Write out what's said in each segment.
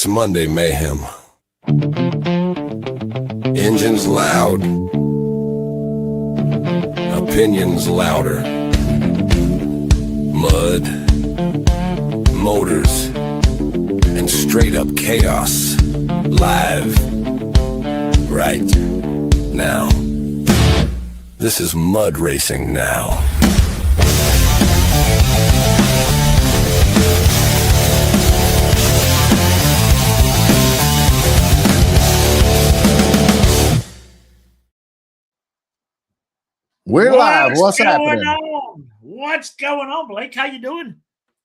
It's Monday mayhem. Engines loud. Opinions louder. Mud. Motors. And straight up chaos. Live. Right now. This is mud racing now. We're live. What's happening? What's going on, Blake? How you doing?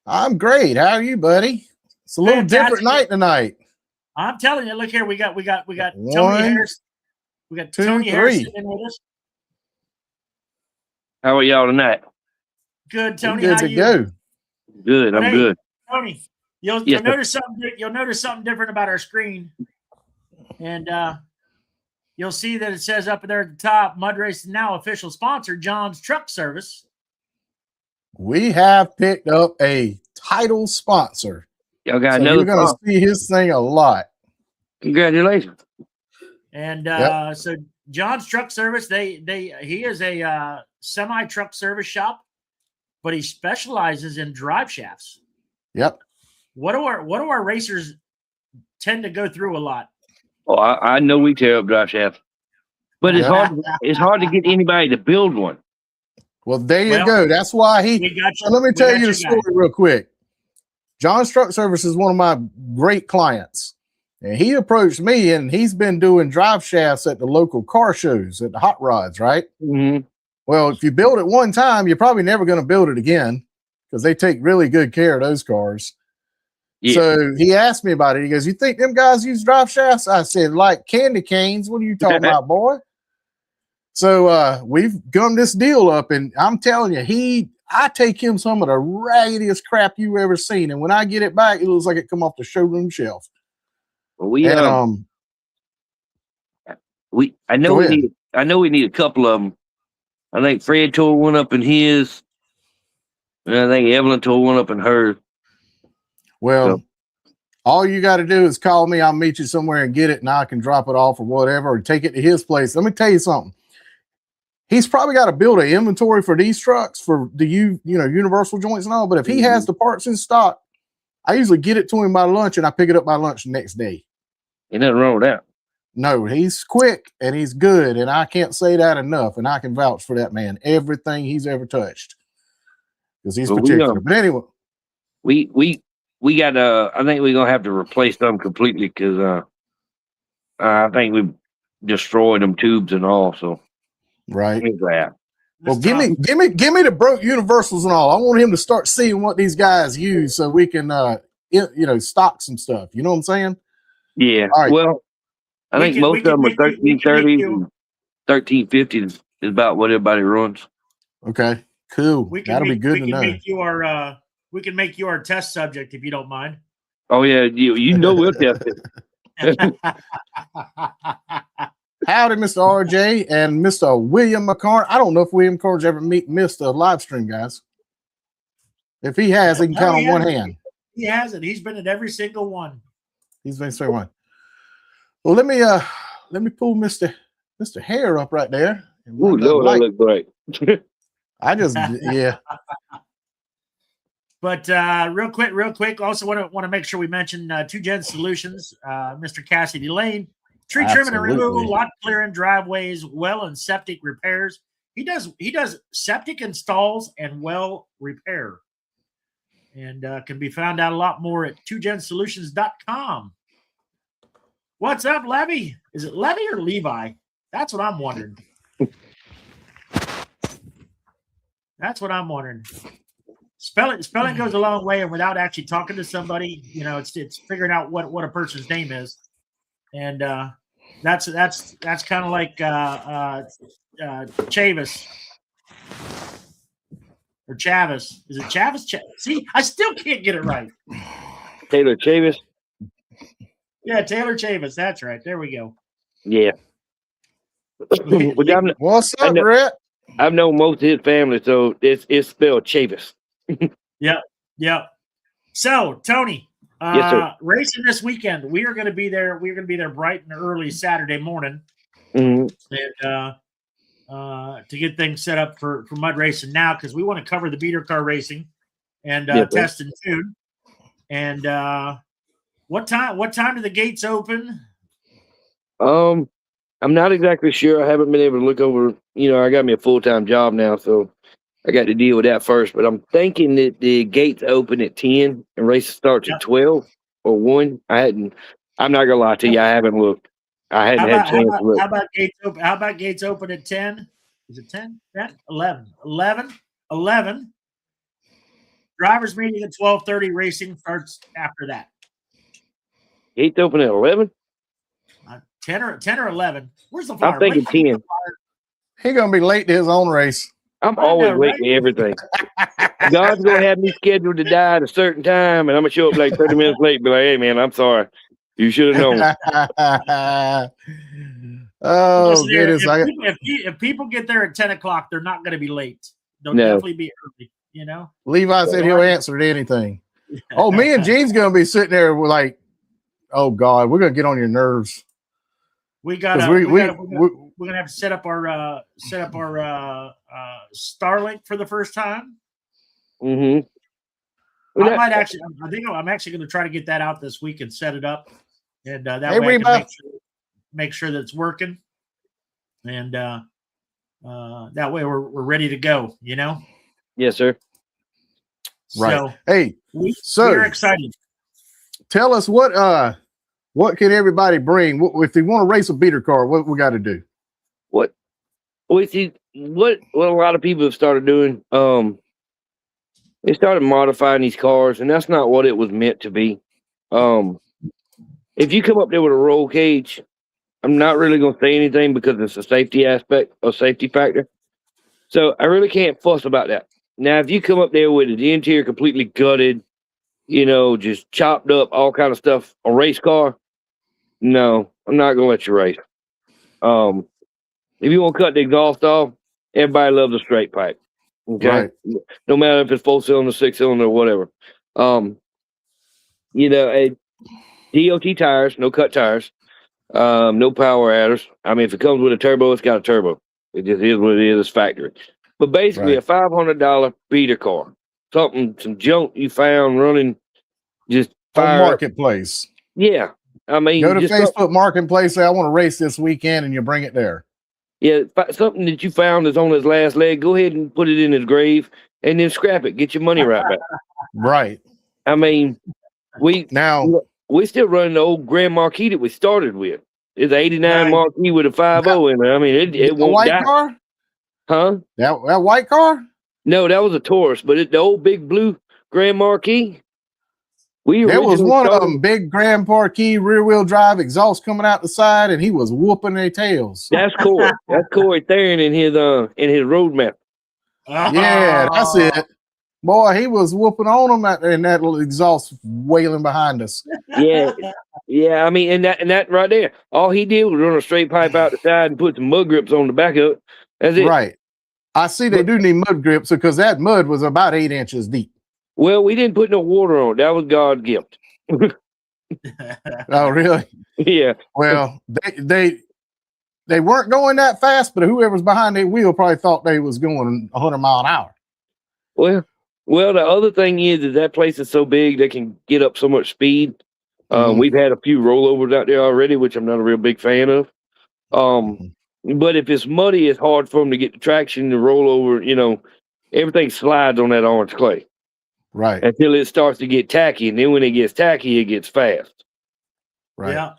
I'm great. How are you, buddy? It's a little different night tonight. I'm telling you. Look here. We got Tony One, Harris. We got two, Tony Harris three. sitting with us. How are y'all tonight? Good, Tony. Good How to you? go. Good. I'm good. Tony, you'll Yes, sir. notice something. You'll notice something different about our screen, and you'll see that it says up there at the top, Mud Racing Now official sponsor, John's Truck Service. We have picked up a title sponsor. Y'all got So another you're going to sponsor. see his thing a lot. Congratulations. And Yep. so John's Truck Service, he is a semi truck service shop, but he specializes in drive shafts. Yep. What do our racers tend to go through a lot? Oh, I know we tear up drive shafts, but it's Yeah. hard. It's hard to get anybody to build one. Well, there you Well, go. That's why We got you. So let me we tell got you the guy. story real quick. John's Truck Service is one of my great clients. And he approached me, and he's been doing drive shafts at the local car shows, at the hot rods, right? Mm-hmm. Well, if you build it one time, you're probably never going to build it again because they take really good care of those cars. Yeah. So he asked me about it. He goes, "You think them guys use drive shafts?" I said, "Like candy canes. What are you talking about, boy?" So we've gummed this deal up, and I'm telling you, I take him some of the raggediest crap you ever seen, and when I get it back, it looks like it come off the showroom shelf. Well, we And I know Go we ahead. need a couple of them. I think Fred tore one up in his, and I think Evelyn tore one up in hers. Well, So- all you got to do is call me. I'll meet you somewhere and get it, and I can drop it off or whatever, or take it to his place. Let me tell you something. He's probably got to build an inventory for these trucks for the universal joints and all. But if he has the parts in stock, I usually get it to him by lunch, and I pick it up by lunch the next day. Ain't nothing wrong with that. No, he's quick and he's good, and I can't say that enough. And I can vouch for that man. Everything he's ever touched, because he's Well, particular. But anyway, We got I think we're gonna have to replace them completely because I think we've destroyed them tubes and all. So right. we're glad. Well, Let's talk. give me the broke universals and all. I want him to start seeing what these guys use so we can stock some stuff. You know what I'm saying? Yeah. All right. Well, I We think can- most we of can them are make you- we can make 1330s you- and 1350s is about what everybody runs. Okay, cool. We can That'll make, be good we to can know. make you our we can make you our test subject if you don't mind. Oh yeah, you know we'll test it. Howdy, Mr. RJ and Mr. William McCarn. I don't know if William McCarn's ever missed a live stream, guys. If he has, he can No, count he on one hasn't. hand. He hasn't. He's been at every single one. He's been straight one. Well, let me pull Mr. Hare up right there. Ooh, Lord, that look great. I just yeah. But real quick, also want to make sure we mention Two Gen Solutions, Mr. Cassidy Lane, tree trimming and Absolutely. removal, lot clearing, driveways, well and septic repairs. He does septic installs and well repair, and can be found out a lot more at twogensolutions.com. What's up, Levy? Is it Levy or Levi? That's what I'm wondering. That's what I'm wondering. Spelling goes a long way, and without actually talking to somebody, it's figuring out what a person's name is, and that's kind of like Chavis or Chavis. Is it Chavis? See, I still can't get it right. Taylor Chavis. Yeah, Taylor Chavis. That's right. There we go. Yeah. Well, What's I up, know- Brett? I've known most of his family, so it's spelled Chavis. Yeah. So, Tony, Yes, sir. Racing this weekend. We are going to be there. We're going to be there bright and early Saturday morning, Mhm. and to get things set up for mud racing now, because we want to cover the beater car racing and Yes, sir. test and tune. And what time do the gates open? I'm not exactly sure. I haven't been able to look over. I got me a full-time job now, so I got to deal with that first. But I'm thinking that the gates open at 10 and race starts Yep. at 12 or 1. I'm not gonna lie to you. I haven't looked. I hadn't had a chance to look. How about gates open? How about gates open at 10? Is it 10? 10? 11. 11. Drivers meeting at 12:30. Racing starts after that. Gates open at 11. 10 or 11. Where's the flyer? I'm thinking 10. He gonna be late to his own race. I'm I always know, late right? to everything. God's gonna have me scheduled to die at a certain time, and I'm gonna show up like 30 minutes late. Be like, "Hey, man, I'm sorry. You should have known." Oh, Listen here, goodness. if people get there at 10 o'clock, they're not going to be late. They'll No. definitely be early. Levi said he'll answer to anything. Oh, me and Gene's gonna be sitting there with like, oh God, we're gonna get on your nerves. we're gonna have to set up our Starlink for the first time. Mm-hmm. I'm actually going to try to get that out this week and set it up, and that Hey, way I can Reba. make sure that it's working, and that way we're ready to go. Yes, sir. Right. So Hey, we're excited. tell us what can everybody bring? If they want to race a beater car, what we got to do? What a lot of people have started doing. They started modifying these cars, and that's not what it was meant to be. If you come up there with a roll cage, I'm not really going to say anything because it's a safety aspect or safety factor. So I really can't fuss about that. Now, if you come up there with the interior completely gutted, just chopped up, all kind of stuff, a race car, no, I'm not going to let you race. If you want to cut the exhaust off, everybody loves a straight pipe. Okay, Right. No matter if it's 4-cylinder, 6-cylinder, or whatever. DOT tires, no cut tires, no power adders. I mean, if it comes with a turbo, it's got a turbo. It just is what it is. It's factory. But basically, Right. a $500 beater car, some junk you found running, just On fire up. Marketplace. Yeah, I mean, Go to just Facebook Marketplace. Say I want to race this weekend, and you bring it there. Yeah, something that you found that's on his last leg, go ahead and put it in his grave and then scrap it. Get your money right back. Right. I mean, we're still running the old Grand Marquis that we started with. It's an 89 Right. Marquis with a 5.0 in it. I mean, it The won't white die. car? Huh? That white car? No, that was a Taurus, but the old big blue Grand Marquis. There was originally one of started- them, big Grand Marquis, rear wheel drive, exhaust coming out the side, and he was whooping their tails. That's Corey. That's Corey Theron in his roadmap. Yeah, that's it. Boy, he was whooping on them and that little exhaust wailing behind us. Yeah, yeah. I mean, and that right there, all he did was run a straight pipe out the side and put some mud grips on the back of it. That's it. Right. I see they do need mud grips because that mud was about 8 inches deep. Well, we didn't put no water on it. That was God's gift. Oh, really? Yeah. Well, they weren't going that fast, but whoever's behind their wheel probably thought they was going 100 mile an hour. Well, the other thing is that place is so big they can get up so much speed. We've had a few rollovers out there already, which I'm not a real big fan of. But if it's muddy, it's hard for them to get the traction to roll over. Everything slides on that orange clay. Right. Until it starts to get tacky, and then when it gets tacky, it gets fast. Right. Yeah.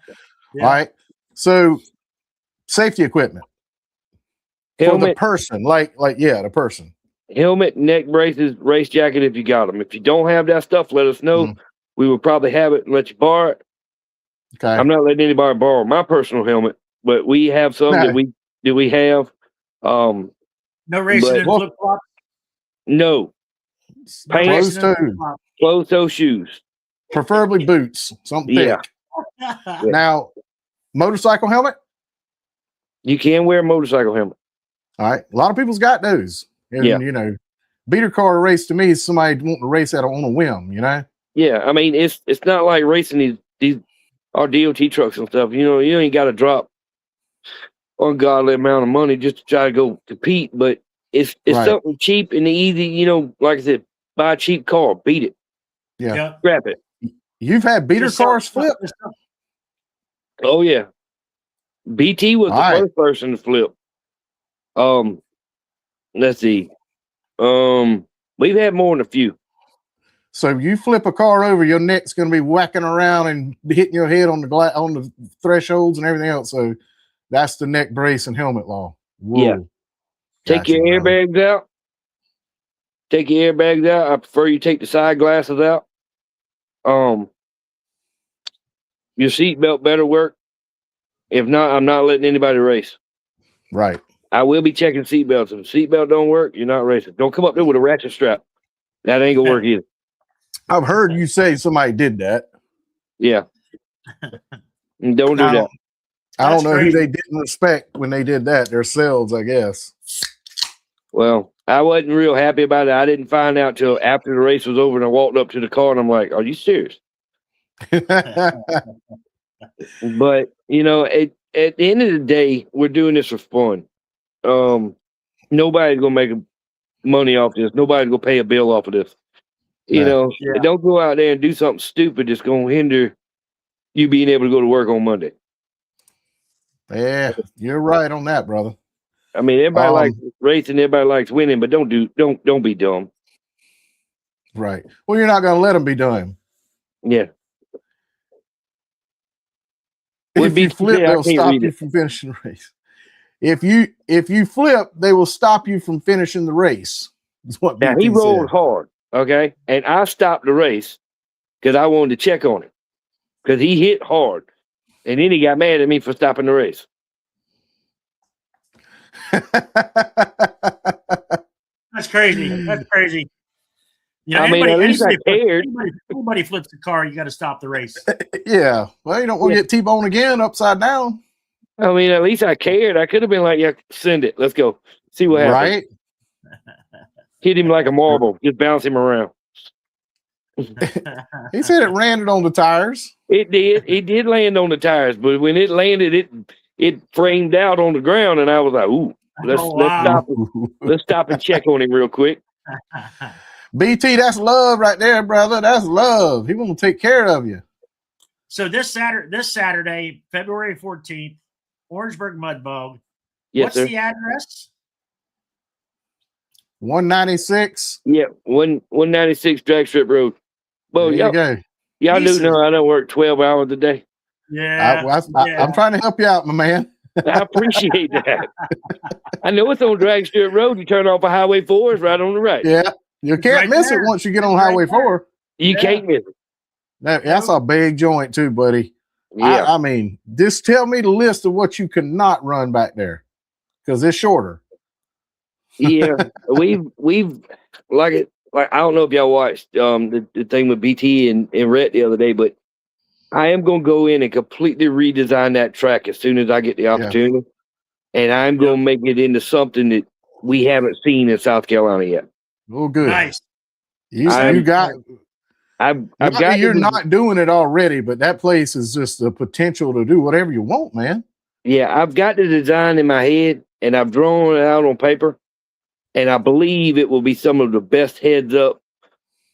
All right. So, safety equipment for the Helmet, person, the person. helmet, neck braces, race jacket if you got them. If you don't have that stuff, let us know. We will probably have it and let you borrow it. Okay. I'm not letting anybody borrow my personal helmet, but we have some that we have. No racing in flip flops. No. Closed toe shoes. Preferably boots. Something Yeah. thick. Now, motorcycle helmet? You can wear a motorcycle helmet. All right. A lot of people's got those. And, beater car race to me is somebody wanting to race out on a whim, Yeah, I mean it's not like racing these our DOT trucks and stuff. You know, you ain't got to drop ungodly amount of money just to try to go compete, but it's Right. something cheap and easy. You know, like I said, buy a cheap car, beat it, Yeah. Yep. scrap it. You've had beater Just cars sell- flip. just sell- Oh yeah, BT was All the right. first person to flip. Let's see. We've had more than a few. So if you flip a car over, your neck's going to be whacking around and hitting your head on the on the thresholds and everything else. So that's the neck brace and helmet law. Whoa. Yeah. Take Gotcha, your brother. airbags out. Take your airbags out. I prefer you take the side glasses out. Your seatbelt better work. If not, I'm not letting anybody race. Right. I will be checking seatbelts. If the seatbelt don't work, you're not racing. Don't come up there with a ratchet strap. That ain't gonna work either. I've heard you say somebody did that. Yeah. Don't do Now, that. I don't That's know who crazy. they didn't respect when they did that. Themselves, I guess. Well, I wasn't real happy about it. I didn't find out till after the race was over and I walked up to the car and I'm like, are you serious? But, you know, at the end of the day, we're doing this for fun. Nobody's going to make money off this. Nobody's going to pay a bill off of this. You No. know, Yeah. don't go out there and do something stupid that's going to hinder you being able to go to work on Monday. Yeah, you're right on that, brother. I mean, everybody likes racing, everybody likes winning, but don't be dumb. Right. Well, you're not going to let them be done. Yeah. If you flip, they'll stop you from finishing the race. If you flip, they will stop you from finishing the race. Is what Now, BT he rolled said. hard, okay? And I stopped the race because I wanted to check on him because he hit hard. And then he got mad at me for stopping the race. That's crazy. That's crazy. You know, I mean, at least I cared. Anybody flips the car, you got to stop the race. Yeah. Well, you don't want to get T-boned again upside down. I mean, at least I cared. I could have been like, yeah, send it. Let's go. See what happens. Right. Hit him like a marble. Just bounce him around. He said it landed on the tires. It did. It did land on the tires, but when it landed, it framed out on the ground, and I was like, "Ooh, let's stop and check on him real quick." BT, that's love right there, brother. That's love. He want to take care of you. So this Saturday, February 14th, Orangeburg Mud Bog. Yes, What's sir. the address? 196. Yeah, 196 Drag Strip Road. Well, There you go. y'all do Pieces. know I don't work 12 hours a day. Yeah, I'm trying to help you out, my man. I appreciate that. I know it's on Drag Strip Road. You turn off a Highway 4, it's right on the right. Yeah. You It's can't right miss there. it once you get It's on right Highway there. 4. You Yeah. can't miss it. That's a big joint too, buddy. Yeah. I mean, just tell me the list of what you cannot run back there because it's shorter. Yeah. We've like I don't know if y'all watched the thing with BT and Rhett the other day, but I am gonna go in and completely redesign that track as soon as I get the opportunity. And I'm gonna make it into something that we haven't seen in South Carolina yet. Oh, good. Nice. You got. You're not doing it already, but that place is just the potential to do whatever you want, man. Yeah, I've got the design in my head and I've drawn it out on paper, and I believe it will be some of the best heads up,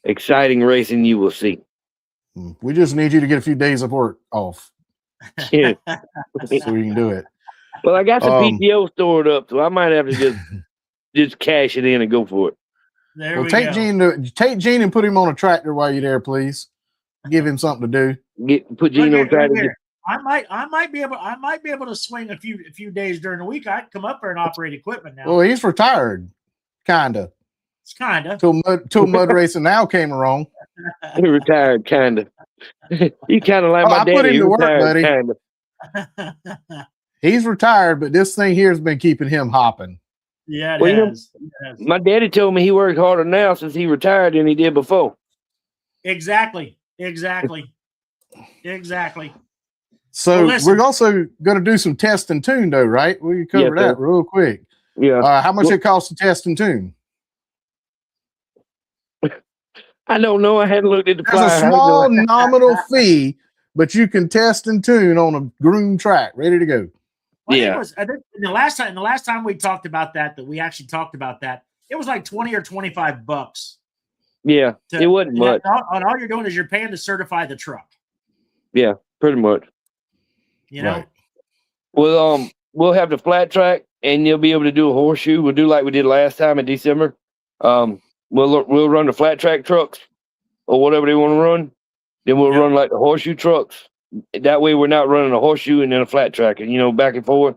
exciting racing you will see. We just need you to get a few days of work off Yeah. so we can do it. Well, I got some PTO stored up, so I might have to just cash it in and go for it. There Well, we take go. Gene and put him on a tractor while you're there, please. Give him something to do. Put Gene on track. I might be able to swing a few days during the week. I'd come up there and operate equipment now. Well, he's retired, kinda. It's kinda Till mud racing now came along. He retired, kind of. You kind of like my I daddy. put him He to work, retired, buddy. kind of. He's retired, but this thing here has been keeping him hopping. Yeah, Well, it has. My daddy told me he worked harder now since he retired than he did before. Exactly. So Well, listen. we're also going to do some test and tune, though, right? We can cover Yes, that real quick. Yeah. How much it costs to test and tune? I don't know. I hadn't looked at the There's flyer. a small nominal fee, but you can test and tune on a groomed track, ready to go. Well, Yeah. I think the last time we talked about that we actually talked about that, it was like $20 or $25. Yeah, it wasn't much. And all you're doing is you're paying to certify the truck. Yeah, pretty much. You know. Right. Well, we'll have the flat track, and you'll be able to do a horseshoe. We'll do like we did last time in December. We'll run the flat track trucks or whatever they want to run. Then we'll run like the horseshoe trucks. That way, we're not running a horseshoe and then a flat track, and back and forth.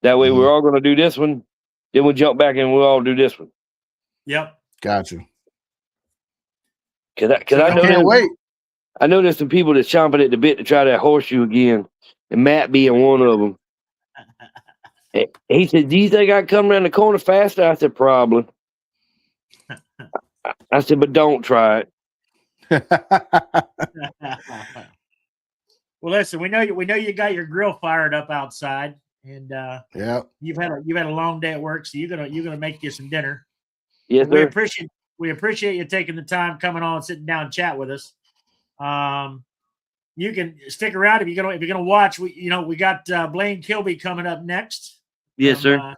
That way, we're all going to do this one. Then we'll jump back and we'll all do this one. Yep. Gotcha. Cause I Can't wait. I know there's some people that's chomping at the bit to try that horseshoe again, and Matt being one of them. He said, "Do you think I can come around the corner faster?" I said, "Probably." I said, "But don't try it." Well, listen, we know you got your grill fired up outside, and you've had a long day at work, so you're gonna make you some dinner. Yes, we sir. We appreciate you taking the time, coming on, sitting down, and chat with us. You can stick around if you're gonna watch. We got Blane Kilby coming up next. Yes, sir.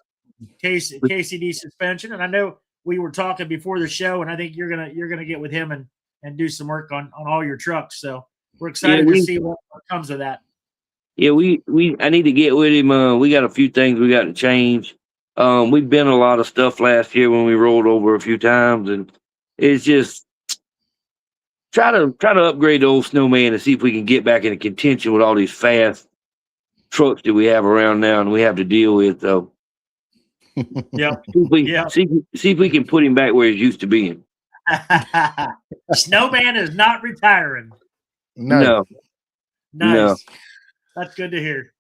KCD suspension, and I know we were talking before the show, and I think you're gonna get with him and do some work on all your trucks. So we're excited to see what comes of that. Yeah, I need to get with him. We got a few things we got to change. We've been a lot of stuff last year when we rolled over a few times, and it's just try to upgrade the old snowman and see if we can get back into contention with all these fast trucks that we have around now and we have to deal with. So, yeah, see if we can put him back where he's used to being. Snowman is not retiring. No. Nice. No. That's good to hear.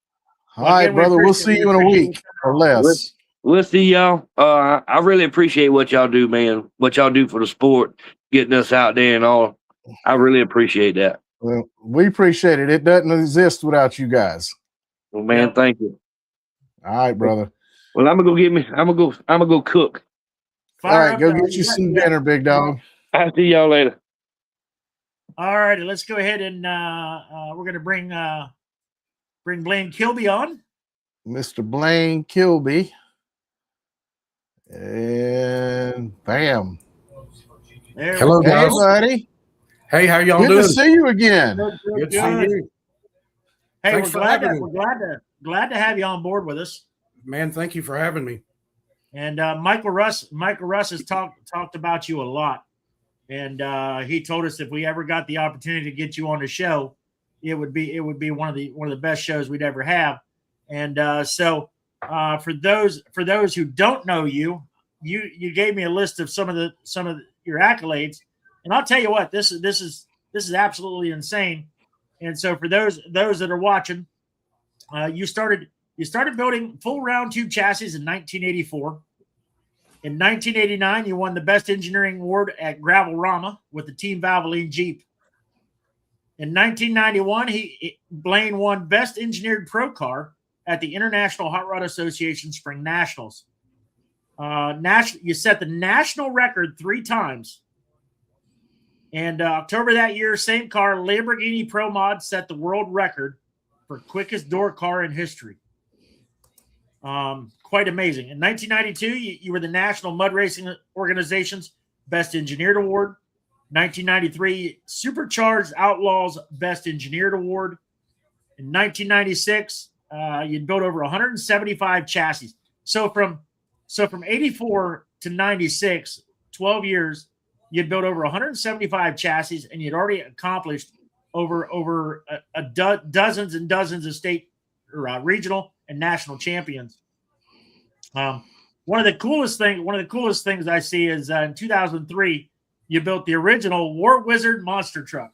All right, brother. We'll see you in a week or less. We'll see y'all. I really appreciate what y'all do, man. What y'all do for the sport, getting us out there and all. I really appreciate that. Well, we appreciate it. It doesn't exist without you guys. Well, man, thank you. All right, brother. Well, I'm gonna go cook. All right, go get you some dinner, big dog. I'll see y'all later. All righty, let's go ahead and we're gonna bring Blane Kilby on. Mr. Blane Kilby. And bam. Hello, hey, guys. buddy. Hey, how y'all Good doing? to see you again. Good to see you. Hey, Thanks for having me. we're glad to have you on board with us. Man, thank you for having me. And Michael Russ has talked about you a lot, and he told us if we ever got the opportunity to get you on the show, it would be one of the best shows we'd ever have. And so for those who don't know you gave me a list of some of your accolades, and I'll tell you what, this is absolutely insane. And so for those that are watching, you started building full round tube chassis in 1984. In 1989, you won the Best Engineering Award at Gravel-Rama with the Team Valvoline Jeep. In 1991, Blane won Best Engineered Pro Car at the International Hot Rod Association Spring Nationals. You set the national record 3 times. And October that year, same car, Lamborghini Pro Mod set the world record for quickest door car in history. Quite amazing. In 1992, you were the National Mud Racing Organization's Best Engineered Award. 1993, Supercharged Outlaws Best Engineered Award. In 1996, you'd built over 175 chassis. So from 84 to 96, 12 years, you'd built over 175 chassis, and you'd already accomplished over dozens and dozens of state or regional and national champions. One of the coolest things I see is in 2003, you built the original War Wizard monster truck.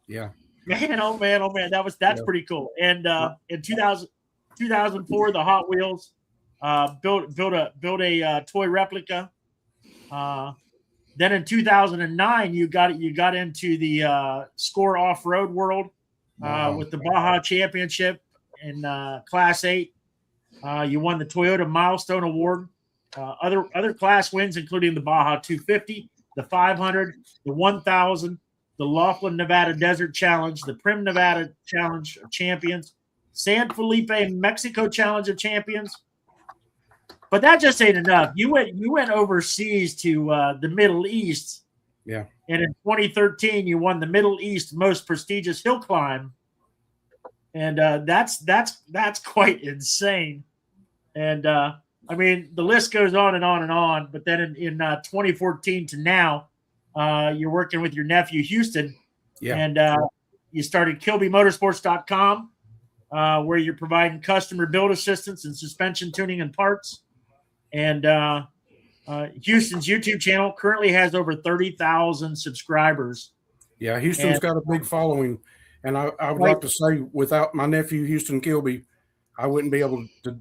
Yeah. Man, oh man, that's pretty cool. And in 2004, the Hot Wheels built a toy replica. Then in 2009, you got into the Score off-road world with the Baja Championship in Class 8. You won the Toyota Milestone Award. Other class wins, including the Baja 250, the 500, the 1,000, the Laughlin Nevada Desert Challenge, the Prim Nevada Challenge of Champions, San Felipe Mexico Challenge of Champions. But that just ain't enough. You went overseas to the Middle East. Yeah. And in 2013, you won the Middle East most prestigious hill climb. And that's quite insane. And I mean, the list goes on and on and on. But then in 2014 to now, you're working with your nephew Houston. Yeah. And you started KilbyMotorsports.com, where you're providing customer build assistance and suspension tuning and parts. And Houston's YouTube channel currently has over 30,000 subscribers. Yeah, Houston's got a big following. And I would like to say, without my nephew, Houston Kilby, I wouldn't be able to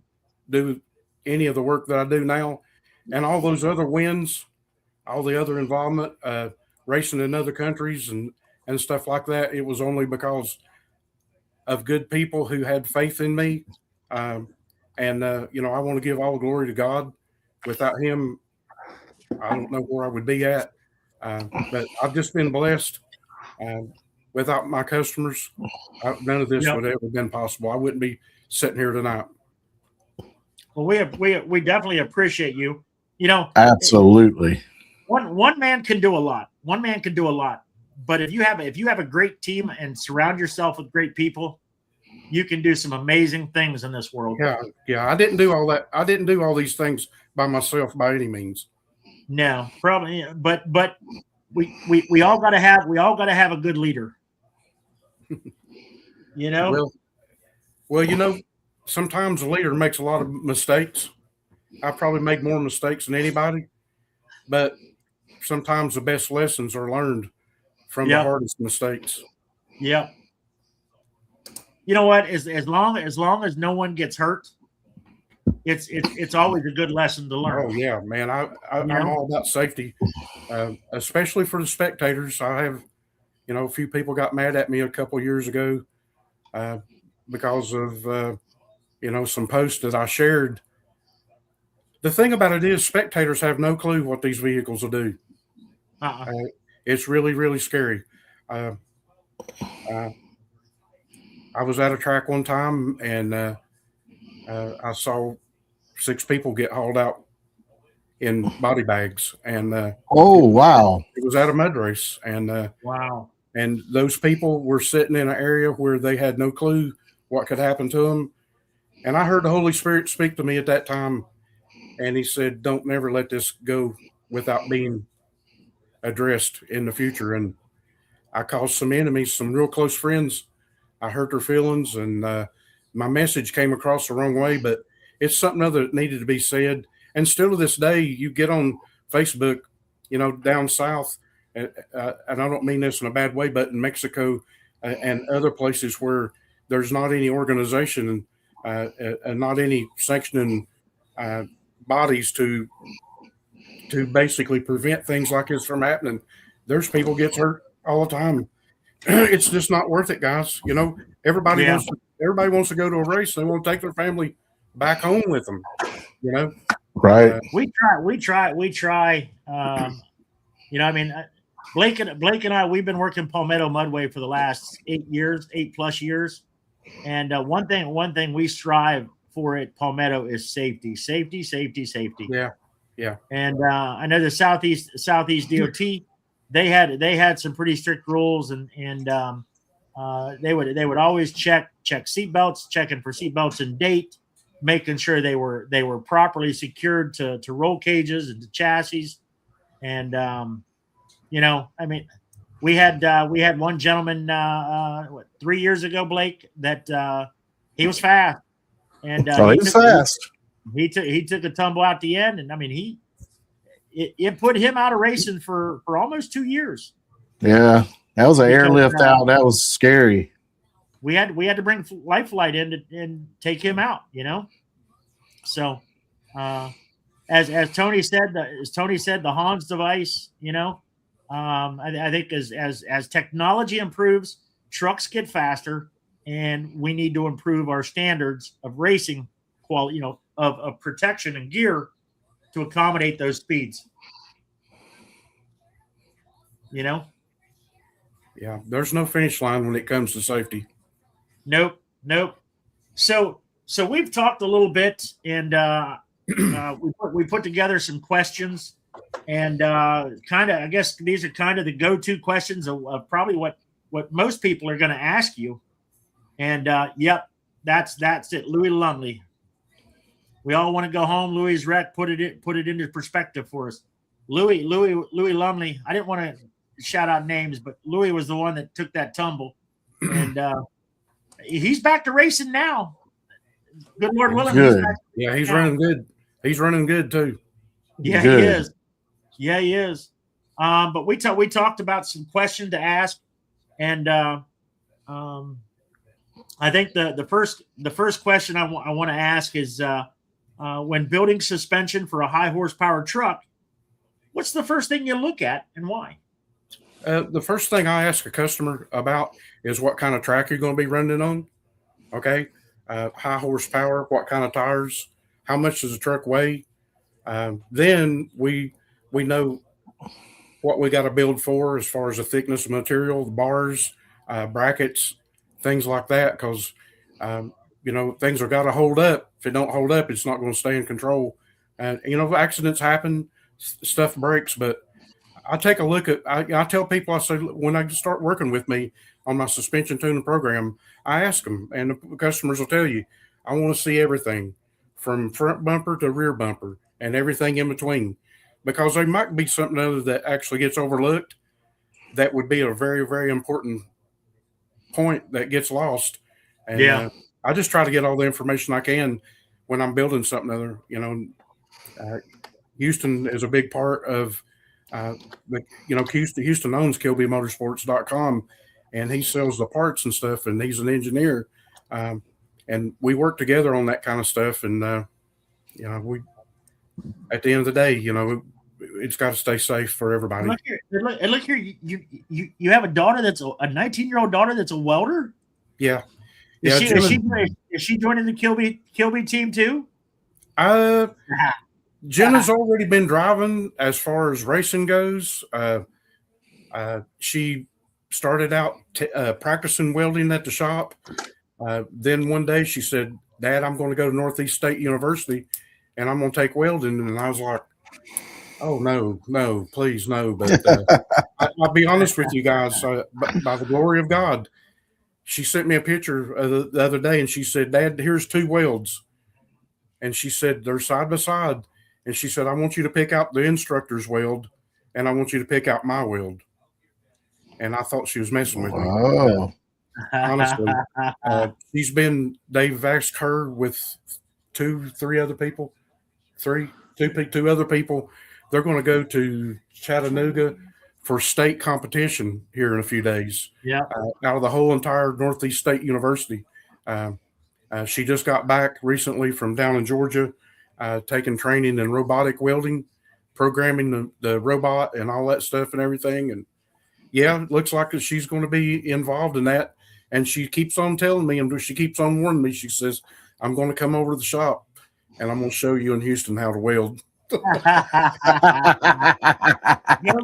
do any of the work that I do now. And all those other wins, all the other involvement, racing in other countries and stuff like that, it was only because of good people who had faith in me. I want to give all glory to God. Without him, I don't know where I would be at. But I've just been blessed. Without my customers, none of this would have ever been possible. I wouldn't be sitting here tonight. Well, we definitely appreciate you. Absolutely. One man can do a lot. One man can do a lot. But if you have a great team and surround yourself with great people, you can do some amazing things in this world. Yeah. I didn't do all that. I didn't do all these things by myself by any means. No, probably. But we all got to have a good leader. Well, sometimes a leader makes a lot of mistakes. I probably make more mistakes than anybody, but sometimes the best lessons are learned from the hardest mistakes. Yeah. You know what? As long as no one gets hurt, it's always a good lesson to learn. Oh yeah, man. I'm all about safety, especially for the spectators. I have, a few people got mad at me a couple years ago because of some posts that I shared. The thing about it is, spectators have no clue what these vehicles will do. It's really, really scary. I was at a track one time and I saw 6 people get hauled out in body bags. And wow. It was at a mud race. And wow. And those people were sitting in an area where they had no clue what could happen to them. And I heard the Holy Spirit speak to me at that time. And he said, don't never let this go without being addressed in the future. And I caused some enemies, some real close friends. I hurt their feelings, and my message came across the wrong way, but it's something other that needed to be said. And still to this day, you get on Facebook, down south, and I don't mean this in a bad way, but in Mexico and other places where there's not any organization and not any sanctioning bodies to basically prevent things like this from happening. There's people gets hurt all the time. It's just not worth it, guys. Everybody wants to go to a race. They want to take their family back home with them. Right. We try. Blake and I, we've been working Palmetto Mudway for the last 8+ years. And one thing we strive for at Palmetto is safety. Yeah. Yeah. And I know the Southeast DOT, they had some pretty strict rules, and they would always check seatbelts, checking for seatbelts and date, making sure they were properly secured to roll cages and to chassis. And we had one gentleman 3 years ago, Blake, that he was fast, and he was fast. He took a tumble out the end, and it put him out of racing for almost 2 years. Yeah, that was an airlift out. That was scary. We had to bring Life Flight in and take him out. So as Tony said, the Hans device. I think as technology improves, trucks get faster, and we need to improve our standards of racing quality. Of protection and gear to accommodate those speeds. You know, Yeah, there's no finish line when it comes to safety. nope, nope. So we've talked a little bit, and we put together some questions, and kind of, I guess these are kind of the go-to questions of probably what most people are going to ask you. And yep, that's it. Louis Lumley. We all want to go home. Louis wreck put it into perspective for us. Louis Lumley. I didn't want to shout out names, but Louis was the one that took that tumble, and he's back to racing now. Good Lord willing. Good. Yeah, he's running good. He's running good too. Yeah, Good. he is. Yeah, he is. But we talked about some questions to ask, and I think the first question I want to ask is when building suspension for a high horsepower truck, what's the first thing you look at and why? The first thing I ask a customer about is what kind of track you're going to be running on. Okay, high horsepower, what kind of tires, how much does the truck weigh? Then we know what we got to build for as far as the thickness of material, the bars, brackets, things like that. Because things are got to hold up. If it don't hold up, it's not going to stay in control. And accidents happen, stuff breaks. But I take a look at. I tell people, I say, when I start working with me on my suspension tuning program, I ask them, and the customers will tell you, I want to see everything from front bumper to rear bumper and everything in between, because there might be something other that actually gets overlooked that would be a very, very important point that gets lost. And I just try to get all the information I can when I'm building something other. Houston is a big part of Houston owns KilbyMotorsports.com, and he sells the parts and stuff, and he's an engineer, and we work together on that kind of stuff. And we, at the end of the day, it's got to stay safe for everybody. Look here, you have a daughter that's a 19-year-old daughter that's a welder. Yeah. Is she joining the Kilby team too? Jenna's already been driving as far as racing goes. She started out practicing welding at the shop. Then one day she said, "Dad, I'm going to go to Northeast State University and I'm going to take welding." And I was like, "Oh, no, please, no." But I'll be honest with you guys, by the glory of God, she sent me a picture the other day and she said, "Dad, here's 2 welds." And she said, they're side by side. And she said, "I want you to pick out the instructor's weld and I want you to pick out my weld." And I thought she was messing with me. Oh. Honestly, they've asked her with 2 other people. Two other people. They're going to go to Chattanooga for state competition here in a few days. Yeah. Out of the whole entire Northeast State University. She just got back recently from down in Georgia, taking training in robotic welding, programming the robot and all that stuff and everything. And yeah, it looks like she's going to be involved in that. And she keeps on telling me, and she keeps on warning me. She says, "I'm going to come over to the shop and I'm going to show you in Houston how to weld." Go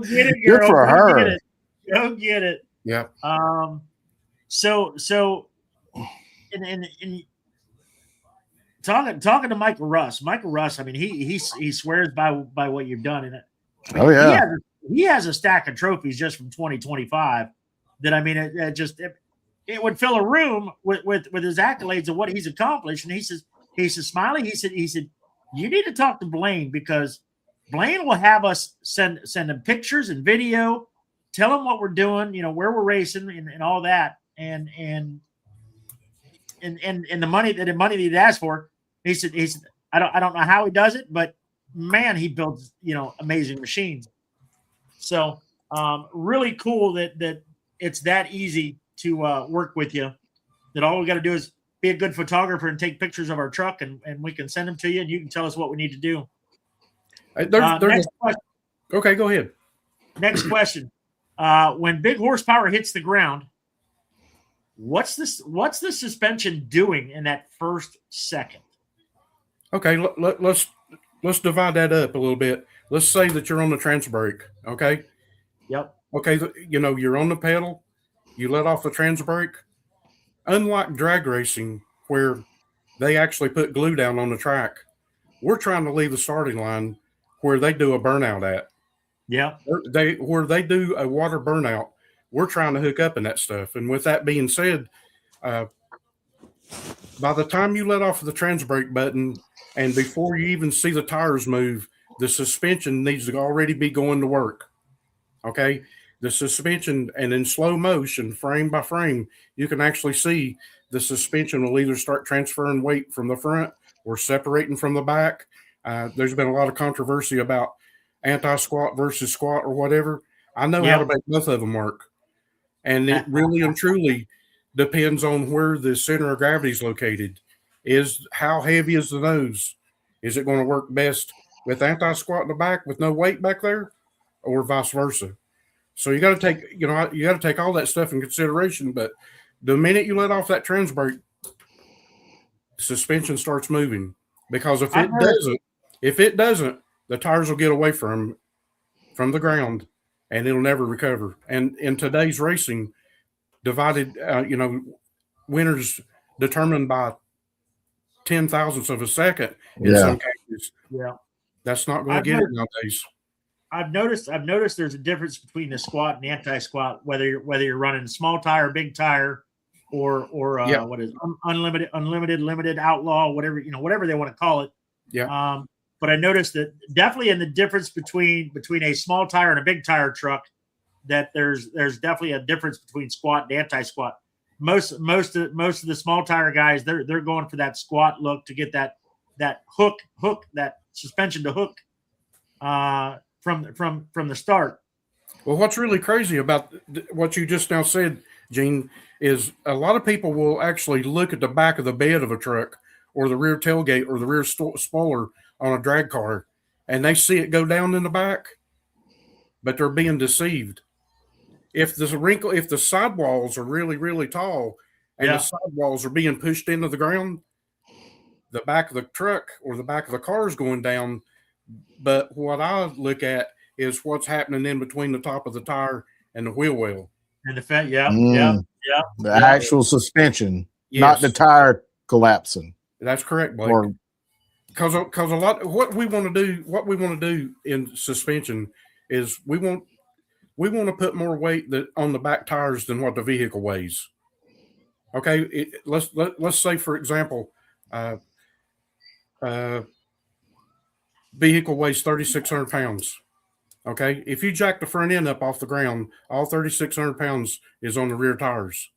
get it, girl. Good for her. Go get it. Yeah. So in talking to Michael Russ. I mean, he swears by what you've done in it. I mean, Oh yeah. He has a stack of trophies just from 2025 that, I mean, it would fill a room with his accolades of what he's accomplished. And he says, Smiley, he said, you need to talk to Blane, because Blane will have us send him pictures and video, tell him what we're doing, where we're racing and all that. And the money that he'd asked for, he said, I don't know how he does it, but man, he builds, amazing machines. So really cool that it's that easy to work with you, that all we got to do is be a good photographer and take pictures of our truck, and we can send them to you, and you can tell us what we need to do. Next question. Okay, go ahead. Next question. When big horsepower hits the ground, what's the suspension doing in that first second? Okay, let's divide that up a little bit. Let's say that you're on the transfer brake. Okay. Yep. Okay, you're on the pedal, you let off the trans brake. Unlike drag racing, where they actually put glue down on the track, we're trying to leave the starting line where they do a burnout at. Yeah. Where they do a water burnout, we're trying to hook up in that stuff. And with that being said, by the time you let off the trans brake button and before you even see the tires move, the suspension needs to already be going to work. Okay. The suspension, and in slow motion, frame by frame, you can actually see the suspension will either start transferring weight from the front or separating from the back. There's been a lot of controversy about anti-squat versus squat or whatever. I know how to make both of them work. And it really and truly depends on where the center of gravity is located. How heavy is the nose? Is it going to work best with anti-squat in the back with no weight back there, or vice versa? So you got to take all that stuff in consideration. But the minute you let off that trans brake, suspension starts moving, because if it doesn't, the tires will get away from the ground and it'll never recover. And in today's racing, divided, winners determined by 10,000ths of a second in some cases. Yeah, that's not going to get it nowadays. I've noticed there's a difference between the squat and the anti-squat, whether you're running small tire, big tire, or what is unlimited, limited, outlaw, whatever they want to call it. Yeah. But I noticed that definitely in the difference between a small tire and a big tire truck, that there's definitely a difference between squat and anti-squat. Most of the small tire guys, they're going for that squat look to get that hook, that suspension to hook from the start. Well, what's really crazy about what you just now said, Gene, is a lot of people will actually look at the back of the bed of a truck or the rear tailgate or the rear spoiler on a drag car, and they see it go down in the back, but they're being deceived. If the sidewalls are really, really tall and the sidewalls are being pushed into the ground, the back of the truck or the back of the car is going down. But what I look at is what's happening in between the top of the tire and the wheel well. And the the actual suspension, not the tire collapsing. That's correct, Blake. Because a lot what we want to do in suspension is we want to put more weight on the back tires than what the vehicle weighs. Okay, let's say, for example, vehicle weighs 3,600 pounds. Okay, if you jack the front end up off the ground, all 3,600 pounds is on the rear tires.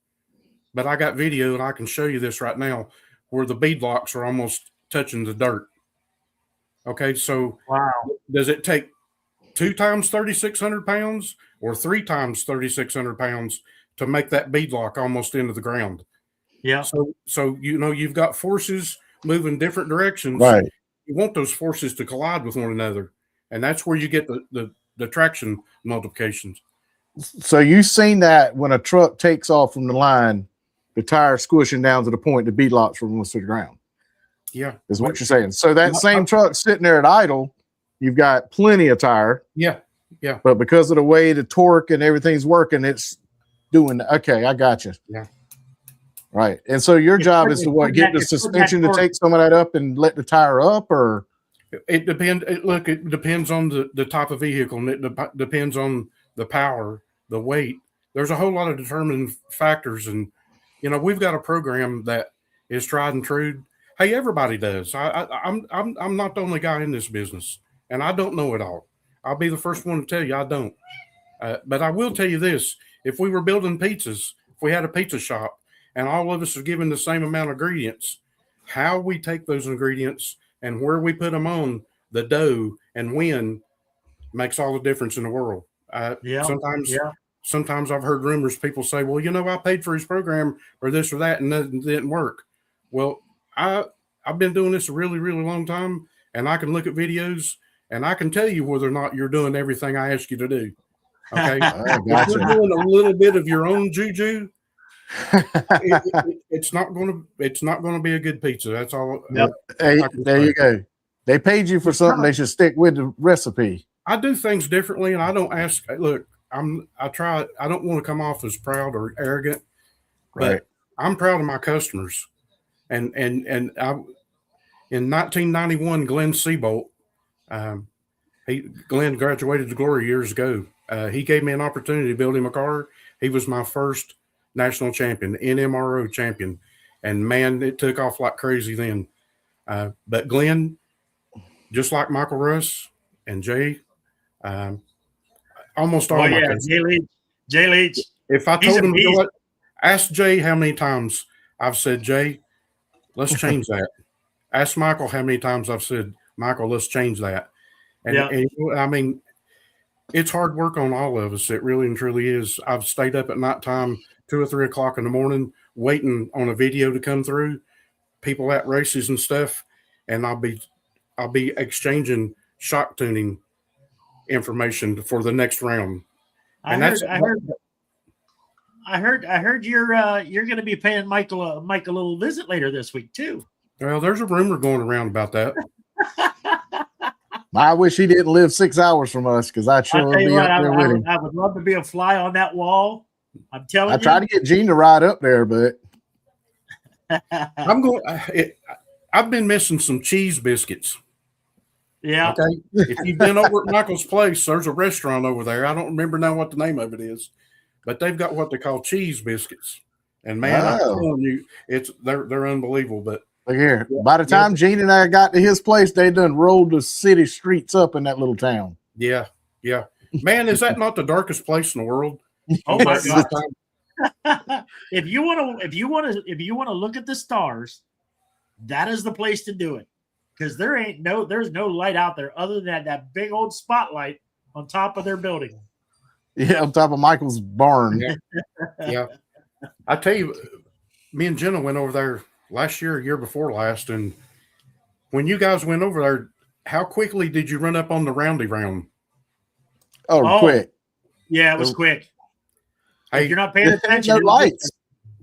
But I got video and I can show you this right now where the bead locks are almost touching the dirt. Okay, so does it take 2 times 3,600 pounds or 3 times 3,600 pounds to make that bead lock almost into the ground? Yeah. So you've got forces moving different directions. Right. You want those forces to collide with one another, and that's where you get the traction multiplications. So you've seen that when a truck takes off from the line, the tire squishing down to the point the bead locks from to the ground. Yeah, is what you're saying. So that same truck sitting there at idle, you've got plenty of tire. Yeah. But because of the way the torque and everything's working, it's doing. Okay, I got you. Yeah. Right. And so your job is to get the suspension to take some of that up and let the tire up, or it depends. It depends on the type of vehicle, and it depends on the power, the weight. There's a whole lot of determining factors, and we've got a program that is tried and true. Hey, everybody does. I'm not the only guy in this business, and I don't know it all. I'll be the first one to tell you I don't. But I will tell you this: if we were building pizzas, if we had a pizza shop, and all of us are given the same amount of ingredients, how we take those ingredients and where we put them on the dough and when makes all the difference in the world. Sometimes I've heard rumors, people say, well, I paid for his program or this or that, and that didn't work. Well, I've been doing this a really, really long time, and I can look at videos and I can tell you whether or not you're doing everything I ask you to do. Okay. If you're doing a little bit of your own juju, it's not going to be a good pizza. That's all. Yep. Hey, there you go. They paid you for something. They should stick with the recipe. I do things differently, and I don't ask. Look, I don't want to come off as proud or arrogant, Right. but I'm proud of my customers. And in 1991, Glenn Seabolt, Glenn graduated to glory years ago. He gave me an opportunity to build him a car. He was my first national champion, NMRO champion. And man, it took off like crazy then. But Glenn, just like Michael Russ and Jay, almost all my customers. Jay Leach. If I told him to do it, ask Jay how many times I've said, Jay, let's change that. Ask Michael how many times I've said, Michael, let's change that. And I mean, it's hard work on all of us. It really and truly is. I've stayed up at nighttime, 2 or 3 o'clock in the morning, waiting on a video to come through, people at races and stuff, and I'll be exchanging shock tuning information for the next round. I heard you're going to be paying Mike a little visit later this week too. Well, there's a rumor going around about that. I wish he didn't live 6 hours from us, because I'd sure be up there with him. I would love to be a fly on that wall. I'm telling you. I tried to get Gene to ride up there, but I've been missing some cheese biscuits. Yeah. Okay. If you've been over at Michael's place, there's a restaurant over there. I don't remember now what the name of it is, but they've got what they call cheese biscuits. And man, I'm telling you, they're unbelievable. But look here, by the time Gene and I got to his place, they done rolled the city streets up in that little town. Yeah. Man, is that not the darkest place in the world? Oh my God. If you want to look at the stars, that is the place to do it. Because there's no light out there other than that big old spotlight on top of their building. Yeah, on top of Michael's barn. Yeah. I tell you, me and Jenna went over there last year before last, and when you guys went over there, how quickly did you run up on the roundy round? Oh, quick. Yeah, it was quick. Hey, if you're not paying attention, no lights.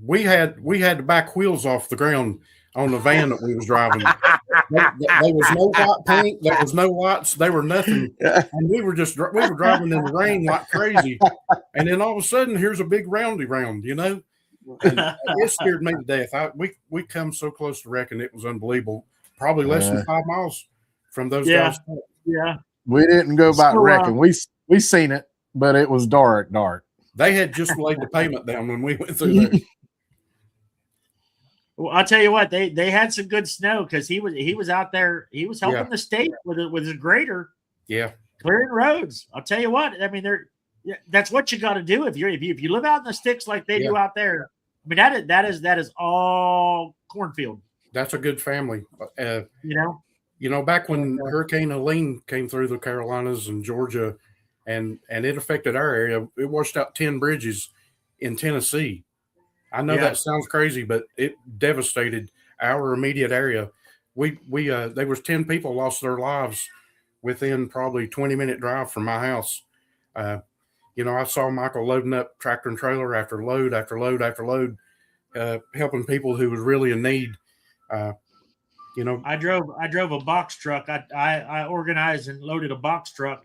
We had the back wheels off the ground on the van that we was driving. There was no white paint. There was no lights. They were nothing. And we were driving in the rain like crazy. And then all of a sudden, here's a big roundy round, you know? And it scared me to death. We come so close to wrecking. It was unbelievable. Probably less than 5 miles from those guys. Yeah. We didn't go by wrecking. We seen it, but it was dark. They had just laid the pavement down when we went through there. Well, I'll tell you what, they had some good snow, because he was out there. He was helping the state with his grader. Yeah, clearing roads. I'll tell you what. I mean, that's what you got to do if you live out in the sticks like they do out there. I mean, that is all cornfield. That's a good family. You know, back when Hurricane Helene came through the Carolinas and Georgia, and it affected our area, it washed out 10 bridges in Tennessee. I know that sounds crazy, but it devastated our immediate area. There was 10 people lost their lives within probably 20-minute drive from my house. You know, I saw Michael loading up tractor and trailer after load after load after load, helping people who was really in need. You know, I drove a box truck. I organized and loaded a box truck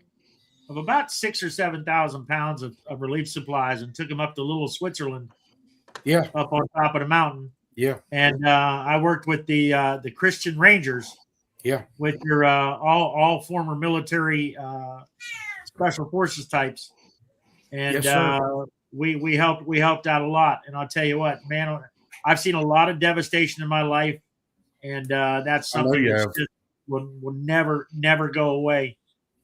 of about 6,000 or 7,000 pounds of relief supplies and took them up to Little Switzerland. Yeah, up on top of the mountain. Yeah, and I worked with the Christian Rangers. Yeah, with your all former military special forces types, and we helped out a lot. And I'll tell you what, man, I've seen a lot of devastation in my life, and that's something that just will never go away.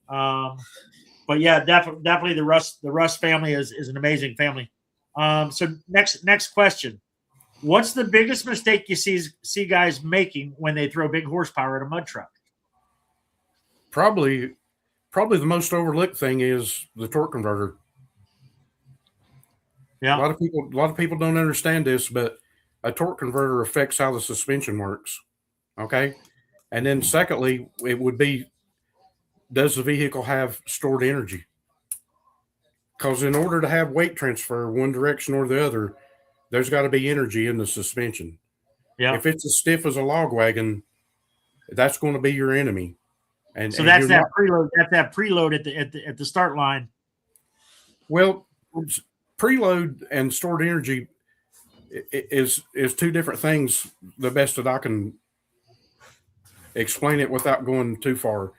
But yeah, definitely the Russ family is an amazing family. So next question. What's the biggest mistake you see guys making when they throw big horsepower at a mud truck? Probably the most overlooked thing is the torque converter. Yeah. A lot of people don't understand this, but a torque converter affects how the suspension works. Okay. And then secondly, it would be, does the vehicle have stored energy? Because in order to have weight transfer one direction or the other, there's got to be energy in the suspension. Yeah. If it's as stiff as a log wagon, that's going to be your enemy. And so that's that preload. That's that preload at the start line. Well, preload and stored energy is two different things. The best that I can explain it without going too far.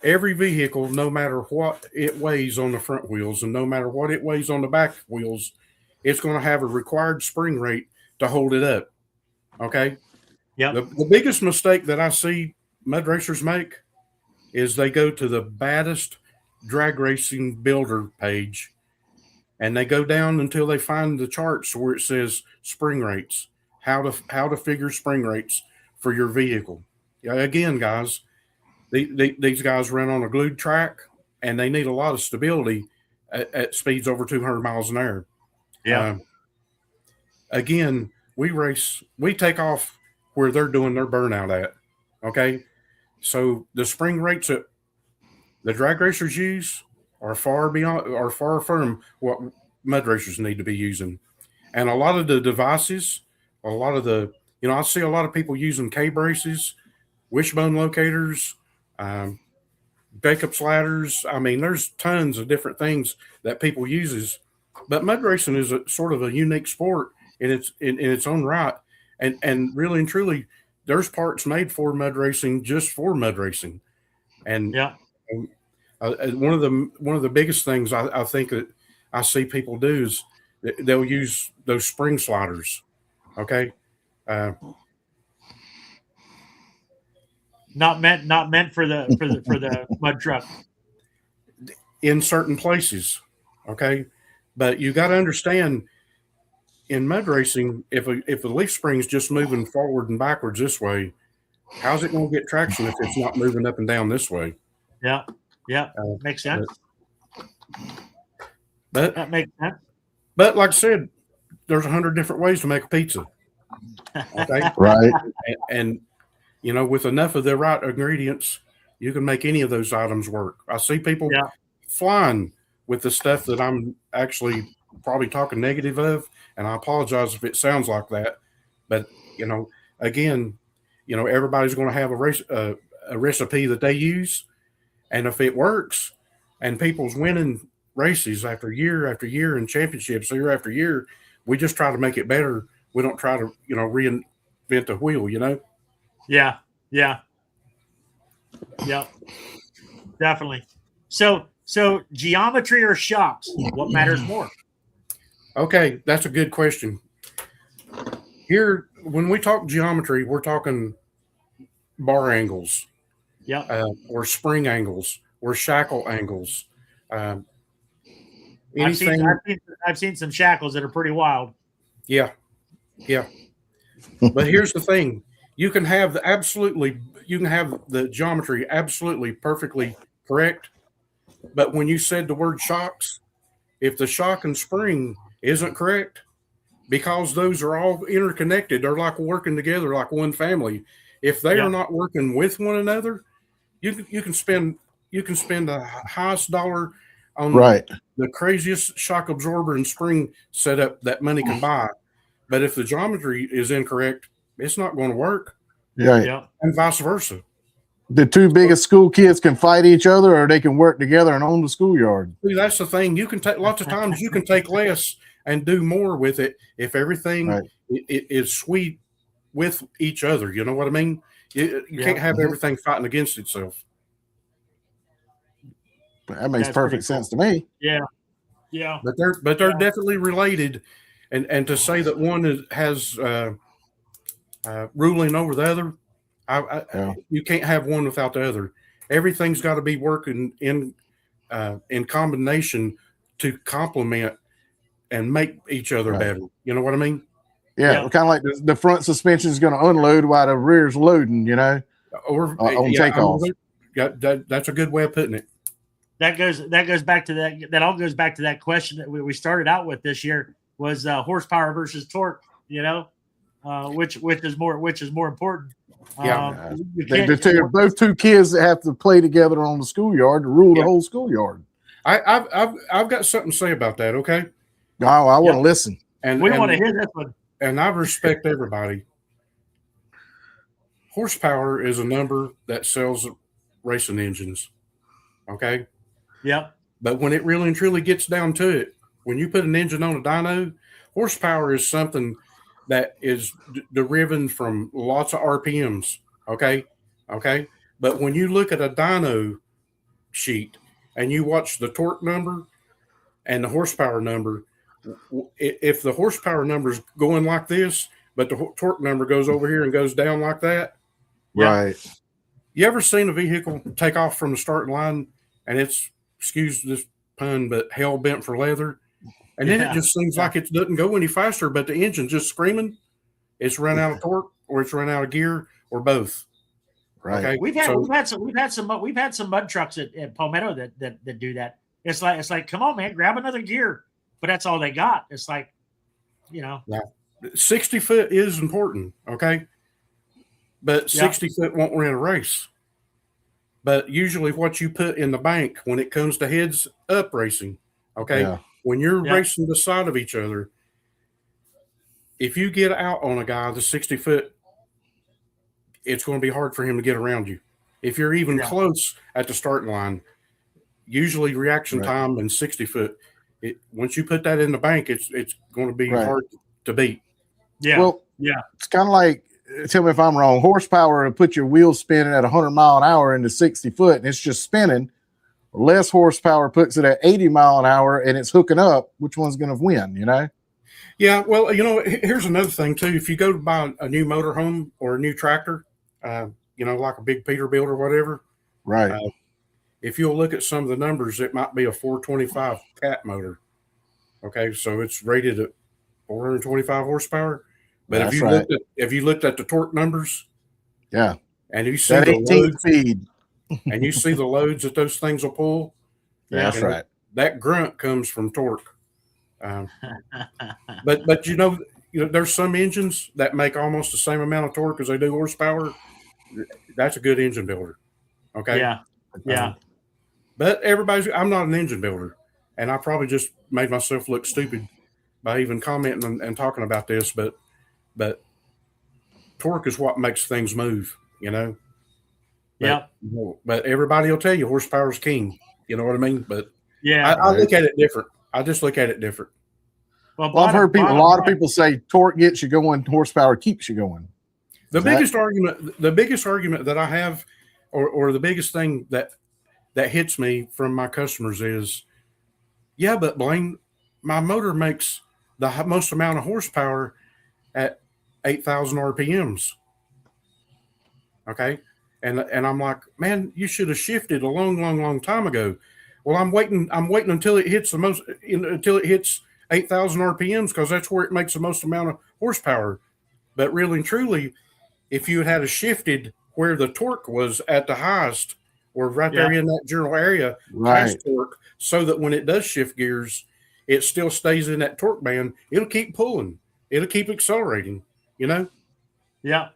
Every vehicle, no matter what it weighs on the front wheels and no matter what it weighs on the back wheels, it's going to have a required spring rate to hold it up. Okay. Yeah. The biggest mistake that I see mud racers make is they go to the baddest drag racing builder page and they go down until they find the charts where it says spring rates, how to figure spring rates for your vehicle. Yeah, again, guys, these guys run on a glued track and they need a lot of stability at speeds over 200 miles an hour. Yeah. Again, we take off where they're doing their burnout at. Okay. So the spring rates that the drag racers use are far from what mud racers need to be using. And a lot of the devices, I see a lot of people using K braces, wishbone locators, Jacob's ladders. I mean, there's tons of different things that people uses, but mud racing is a sort of a unique sport in its own right. And really and truly, there's parts made for mud racing just for mud racing. And Yeah. one of the biggest things I think that I see people do is they'll use those spring sliders. Okay. Not meant for the mud truck. In certain places. Okay. But you got to understand in mud racing, if a leaf spring is just moving forward and backwards this way, how's it going to get traction if it's not moving up and down this way? Yeah. Yeah. Makes sense. But That makes sense. But like I said, there's 100 different ways to make a pizza. Okay. Right. And with enough of the right ingredients, you can make any of those items work. I see people flying with the stuff that I'm actually probably talking negative of, and I apologize if it sounds like that. But again, everybody's going to have a recipe that they use, and if it works, and people's winning races after year and championships year after year, we just try to make it better. We don't try to reinvent the wheel. Yeah. Definitely. So geometry or shocks, what matters more? Okay, that's a good question. Here, when we talk geometry, we're talking bar angles, or spring angles, or shackle angles. I've seen some shackles that are pretty wild. Yeah. But here's the thing: you can have the geometry absolutely perfectly correct, but when you said the word shocks, if the shock and spring isn't correct, because those are all interconnected, they're like working together like one family. If they are not working with one another, you can spend the highest dollar on the craziest shock absorber and spring setup that money can buy. But if the geometry is incorrect, it's not going to work. Yeah. And vice versa. The two biggest school kids can fight each other, or they can work together and own the schoolyard. See, that's the thing. You can take lots of times you can take less and do more with it if everything is sweet with each other. You know what I mean? You can't have everything fighting against itself. That makes perfect sense to me. Yeah. But they're definitely related, and to say that one has ruling over the other, you can't have one without the other. Everything's got to be working in combination to complement and make each other better. You know what I mean? Yeah. Kind of like the front suspension is going to unload while the rear's loading. Or on takeoff. That's a good way of putting it. That goes back to that. That all goes back to that question that we started out with this year was horsepower versus torque. Which is more important? Both two kids that have to play together on the schoolyard to rule the whole schoolyard. I've got something to say about that. Okay. No, I want to listen. And we want to hear this one. And I respect everybody. Horsepower is a number that sells racing engines. Okay. Yep. But when it really and truly gets down to it, when you put an engine on a dyno, horsepower is something that is derived from lots of RPMs. Okay. But when you look at a dyno sheet and you watch the torque number and the horsepower number, if the horsepower number is going like this, but the torque number goes over here and goes down like that. Right. You ever seen a vehicle take off from the starting line and it's, excuse this pun, but hell bent for leather? And then it just seems like it doesn't go any faster, but the engine's just screaming. It's run out of torque, or it's run out of gear, or both. Right. Okay? We've had some mud trucks at Palmetto that do that. It's like, come on, man, grab another gear. But that's all they got. It's like, 60 foot is important, okay? But 60 foot won't win a race. But usually what you put in the bank when it comes to heads up racing, okay? Yeah. When you're racing the side of each other, if you get out on a guy the 60 foot, it's going to be hard for him to get around you. If you're even close at the starting line, usually reaction time and 60 foot, once you put that in the bank, it's going to be hard to beat. Yeah. Well, it's kind of like, tell me if I'm wrong, horsepower to put your wheels spinning at 100 mile an hour into 60 foot and it's just spinning. Less horsepower puts it at 80 mile an hour and it's hooking up. Which one's going to win, Yeah, well, here's another thing too. If you go to buy a new motorhome or a new tractor, like a big Peterbilt or whatever, right? If you'll look at some of the numbers, it might be a 425 cat motor. Okay, so it's rated at 425 horsepower. But if you looked at the torque numbers, and you see that the 18 loads, speed, and you see the loads that those things will pull, that's right. That grunt comes from torque. But there's some engines that make almost the same amount of torque as they do horsepower. That's a good engine builder. Okay. Yeah. But I'm not an engine builder, and I probably just made myself look stupid by even commenting and talking about this. But torque is what makes things move, But everybody will tell you horsepower is king. You know what I mean? But I look at it different. I just look at it different. Well, I've heard a lot of people say torque gets you going, horsepower keeps you going. The biggest argument that I have, or the biggest thing that hits me from my customers is, but Blane, my motor makes the most amount of horsepower at 8,000 RPMs. Okay. And I'm like, man, you should have shifted a long time ago. Well, I'm waiting until it hits until it hits 8,000 RPMs, because that's where it makes the most amount of horsepower. But really and truly, if you had shifted where the torque was at the highest, or right there in that general area, past torque, so that when it does shift gears, it still stays in that torque band, it'll keep pulling. It'll keep accelerating, Yeah.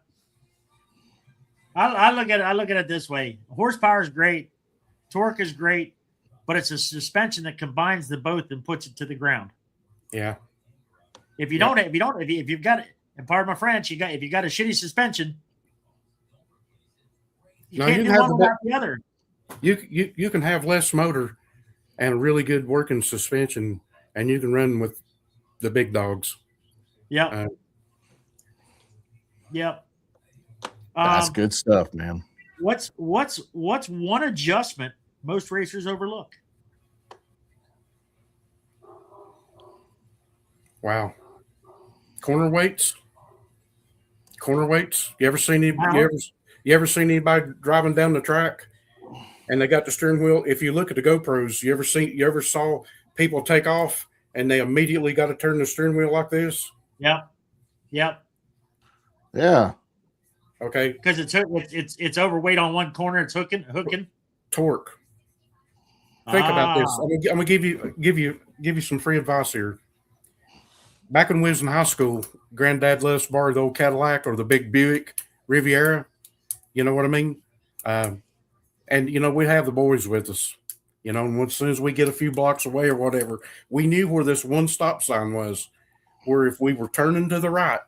I look at it this way. Horsepower is great. Torque is great, but it's a suspension that combines the both and puts it to the ground. Yeah. If you've got it, and pardon my French, if you got a shitty suspension, you can't do one without the other. You can have less motor and a really good working suspension, and you can run with the big dogs. Yeah. Yep. That's good stuff, man. What's one adjustment most racers overlook? Wow. Corner weights. You ever seen anybody driving down the track and they got the steering wheel? If you look at the GoPros, you ever saw people take off and they immediately got to turn the steering wheel like this? Yep. Yeah. Okay. Because it's overweight on one corner. It's hooking. Torque. Think about this. I'm gonna give you some free advice here. Back when we was in high school, Granddad let us borrow the old Cadillac or the big Buick Riviera. You know what I mean? And we have the boys with us. And as soon as we get a few blocks away or whatever, we knew where this one stop sign was, where if we were turning to the right,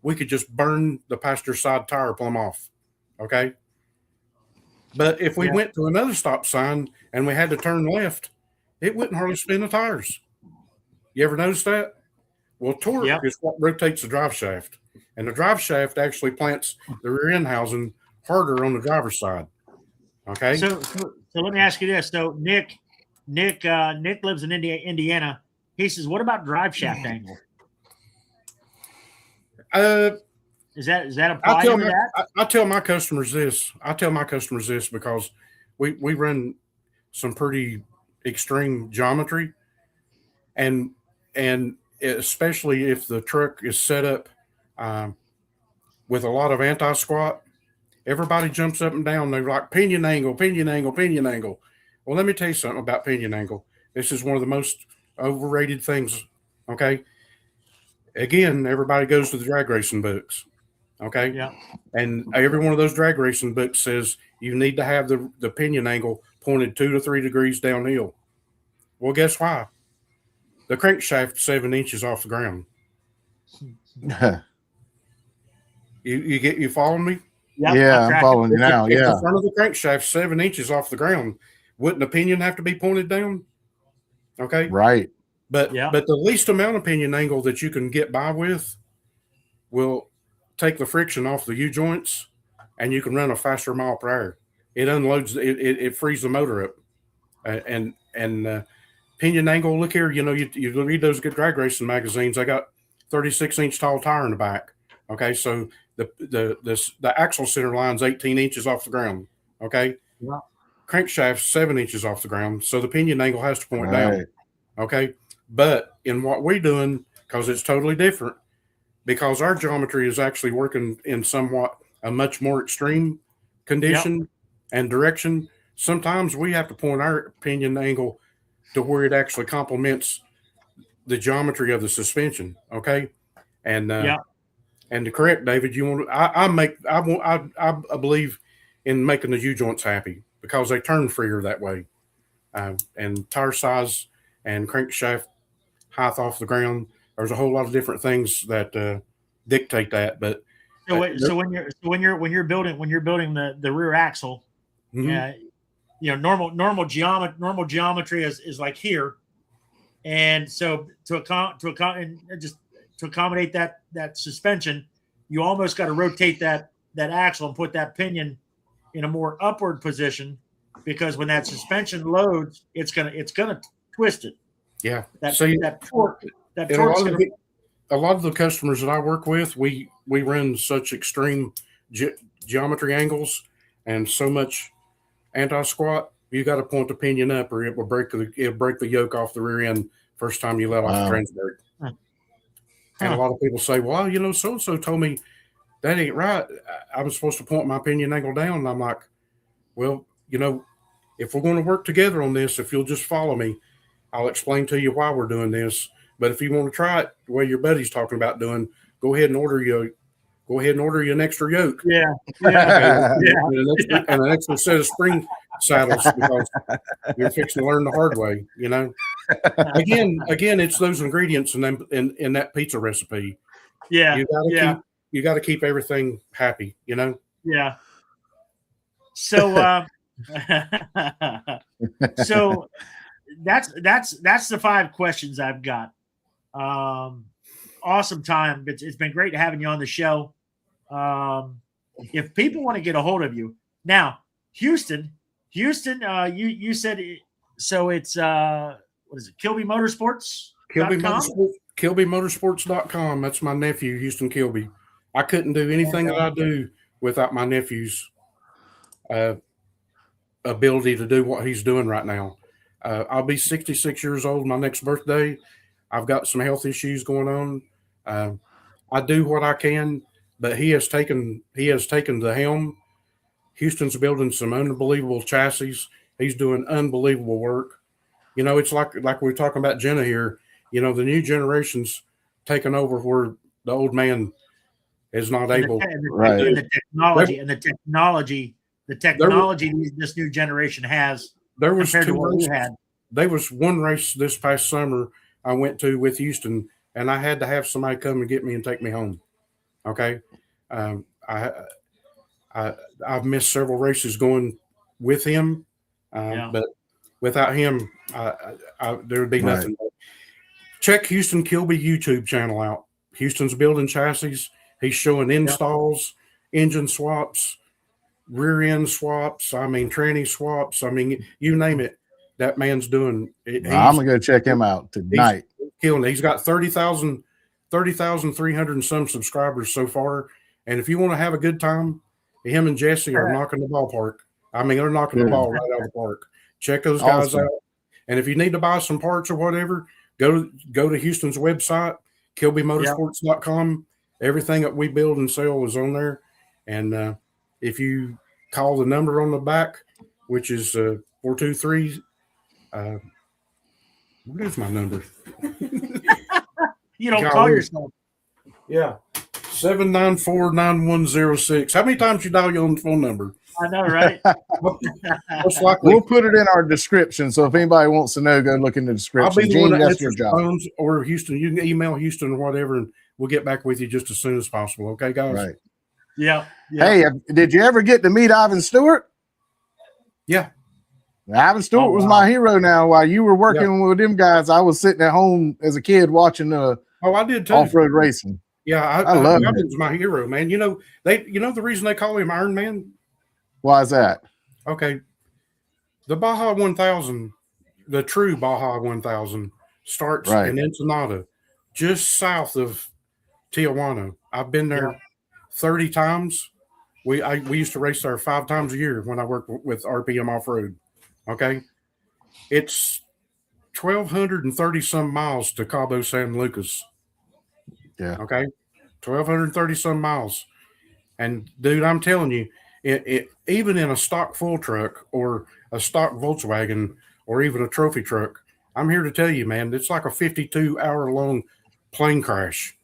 we could just burn the passenger side tire plumb off. Okay. But if we went to another stop sign and we had to turn left, it wouldn't hardly spin the tires. You ever notice that? Well, torque Yep. is what rotates the drive shaft, and the drive shaft actually plants the rear end housing harder on the driver's side. Okay. So let me ask you this. So Nick lives in Indiana. He says, "What about drive shaft angle? Is that apply to that?" I tell my customers this. I tell my customers this because we run some pretty extreme geometry, and especially if the truck is set up with a lot of anti-squat, everybody jumps up and down. They're like pinion angle, pinion angle, pinion angle. Well, let me tell you something about pinion angle. This is one of the most overrated things. Okay. Again, everybody goes to the drag racing books. Okay. Yeah. And every one of those drag racing books says you need to have the pinion angle pointed 2 to 3 degrees downhill. Well, guess why? The crankshaft 7 inches off the ground. You following me? Yep, Yeah, I'm following you now. If Yeah. the front of the crankshaft 7 inches off the ground, wouldn't the pinion have to be pointed down? Okay. Right. But the least amount of pinion angle that you can get by with will take the friction off the U-joints, and you can run a faster mile per hour. It unloads, it frees the motor up. And pinion angle, look here, you read those good drag racing magazines, I got 36-inch tall tire in the back. Okay, so the axle center line's 18 inches off the ground. Okay, yeah. Crankshaft's 7 inches off the ground, so the pinion angle has to point down. Okay, but in what we're doing, because it's totally different, because our geometry is actually working in somewhat a much more extreme condition and direction. Sometimes we have to point our pinion angle to where it actually complements the geometry of the suspension. Okay, and and to correct David, you want I believe in making the U joints happy because they turn freer that way, and tire size and crankshaft height off the ground. There's a whole lot of different things that dictate that. But so when you're building the rear axle, normal geometry is like here, and so to accommodate that suspension, you almost got to rotate that axle and put that pinion in a more upward position, because when that suspension loads, it's gonna twist it. Yeah. That torque. A lot of the customers that I work with, we run such extreme geometry angles and so much anti-squat. You got to point the pinion up, or it'll break the yoke off the rear end first time you let off the transverse. And a lot of people say, well, so and so told me that ain't right. I was supposed to point my pinion angle down. And I'm like, well, if we're going to work together on this, if you'll just follow me, I'll explain to you why we're doing this. But if you want to try it the way your buddy's talking about doing, go ahead and order you an extra yoke. Yeah. And an extra set of spring saddles, because you're fixing to learn the hard way. Again, it's those ingredients in that pizza recipe. Yeah. You got to keep everything happy. Yeah. So so that's the 5 questions I've got. Awesome time. It's been great having you on the show. If people want to get a hold of you now, Houston, you said so. It's what is it? Kilby Motorsports. KilbyMotorsports.com. That's my nephew, Houston Kilby. I couldn't do anything that I do without my nephew's ability to do what he's doing right now. I'll be 66 years old my next birthday. I've got some health issues going on. I do what I can, but he has taken the helm. Houston's building some unbelievable chassis. He's doing unbelievable work. It's like we were talking about Jenna here. The new generation's taken over where the old man is not able. Right. And the technology this new generation has. There was compared to what we had. There was one race this past summer I went to with Houston, and I had to have somebody come and get me and take me home. Okay. I've missed several races going with him, but without him, there would be Right. nothing. Check Houston Kilby YouTube channel out. Houston's building chassis. He's showing installs, engine swaps, rear end swaps. I mean, tranny swaps. I mean, you name it. That man's doing it. I'm gonna go check him out tonight. He's killing it. He's got 30,300 and some subscribers so far. And if you want to have a good time, him and Jesse are knocking the ballpark. I mean, they're knocking the ball right out of the park. Check those guys out. And if you need to buy some parts or whatever, go to Houston's website, KilbyMotorsports.com. Everything that we build and sell is on there. And if you call the number on the back, which is 423, what is my number? You don't call yourself. Yeah. 794-9106. How many times you dial your own phone number? I know, right? Most likely, We'll put it in our description. So if anybody wants to know, go look in the I'll description. be the one Gene, that that's your answers job. phones, or Houston. You can email Houston or whatever, and we'll get back with you just as soon as possible. Okay, guys? Right. Yeah. Hey, did you ever get to meet Ivan Stewart? Yeah. Ivan Stewart was my hero. Now, while you were working with them guys, I was sitting at home as a kid watching I did too. off-road racing. Yeah, I love him. Ivan's my hero, man. You know the reason they call him Iron Man? Why is that? Okay. The Baja 1000, the true Baja 1000, starts in Ensenada, just south of Tijuana. I've been there 30 times. We used to race there 5 times a year when I worked with RPM Off-Road. Okay. It's 1,230 some miles to Cabo San Lucas. Yeah. Okay. 1,230 some miles. And dude, I'm telling you, it even in a stock full truck or a stock Volkswagen or even a trophy truck, I'm here to tell you, man, it's like a 52-hour long plane crash.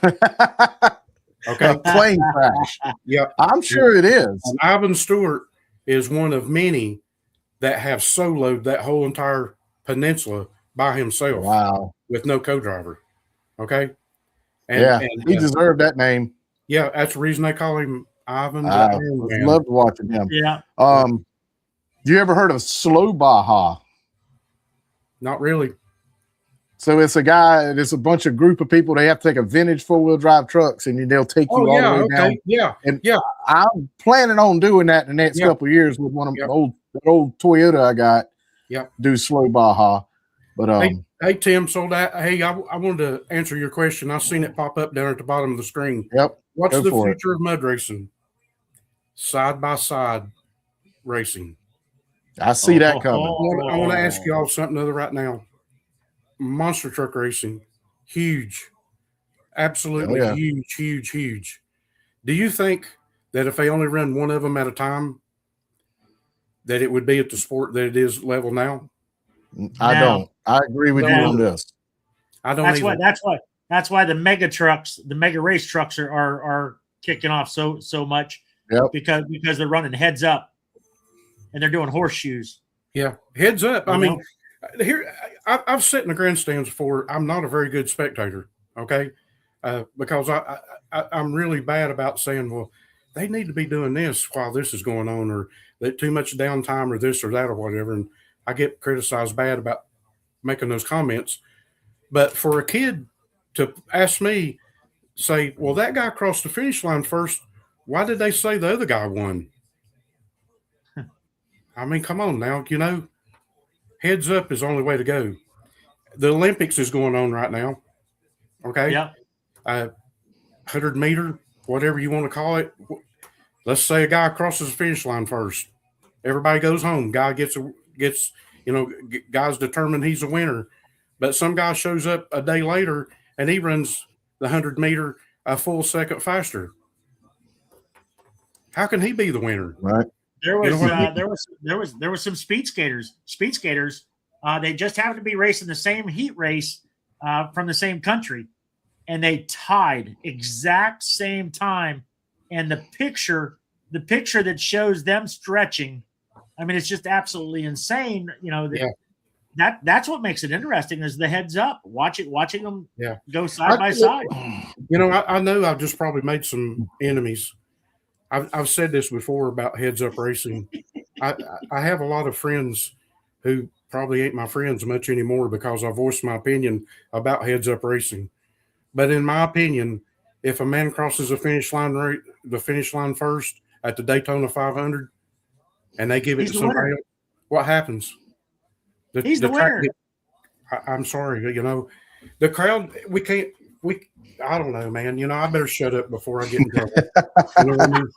Okay. A plane crash. Yeah. I'm sure it is. And Ivan Stewart is one of many that have soloed that whole entire peninsula by himself. Wow. With no co-driver. Okay. And he deserved that name. Yeah, that's the reason they call him Ivan. I loved watching him. Yeah. You ever heard of Slow Baja? Not really. So it's a bunch of group of people. They have to take a vintage 4-wheel drive trucks and they'll take you all the way down. Yeah. And I'm planning on doing that in the next couple of years with one of the old Toyota I got. Yeah. Do Slow Baja. But hey Tim, so I wanted to answer your question. I seen it pop up down at the bottom of the screen. Yep. What's the future of mud racing? Side by side racing. I see that coming. I want to ask you all something other right now. Monster truck racing, huge, absolutely huge. Do you think that if they only run one of them at a time, that it would be at the sport that it is level now? I don't. I agree with you on this. I don't. That's why the mega trucks, the mega race trucks are kicking off so much. Yep. Because they're running heads up, and they're doing horseshoes. Yeah, heads up. I mean, here I've sat in the grandstands before. I'm not a very good spectator. Okay, because I'm really bad about saying, well, they need to be doing this while this is going on, or that too much downtime, or this or that or whatever, and I get criticized bad about making those comments. But for a kid to ask me, say, well, that guy crossed the finish line first, why did they say the other guy won? I mean, come on now, heads up is the only way to go. The Olympics is going on right now. Okay. Yeah. 100 meter, whatever you want to call it. Let's say a guy crosses the finish line first. Everybody goes home. Guy gets, guys determine he's a winner. But some guy shows up a day later and he runs the 100 meter a full second faster. How can he be the winner? Right. There was some speed skaters. They just happened to be racing the same heat race from the same country, and they tied exact same time. And the picture that shows them stretching, I mean, it's just absolutely insane. That's what makes it interesting is the heads up, watching them go side by side. I know I've just probably made some enemies. I've said this before about heads up racing. I have a lot of friends who probably ain't my friends much anymore because I voiced my opinion about heads up racing. But in my opinion, if a man crosses the finish line first at the Daytona 500, and they give it He's to the somebody winner. else, what happens? He's the winner. I'm sorry, the crowd. I don't know, man. I better shut up before I get in trouble. You know what I mean?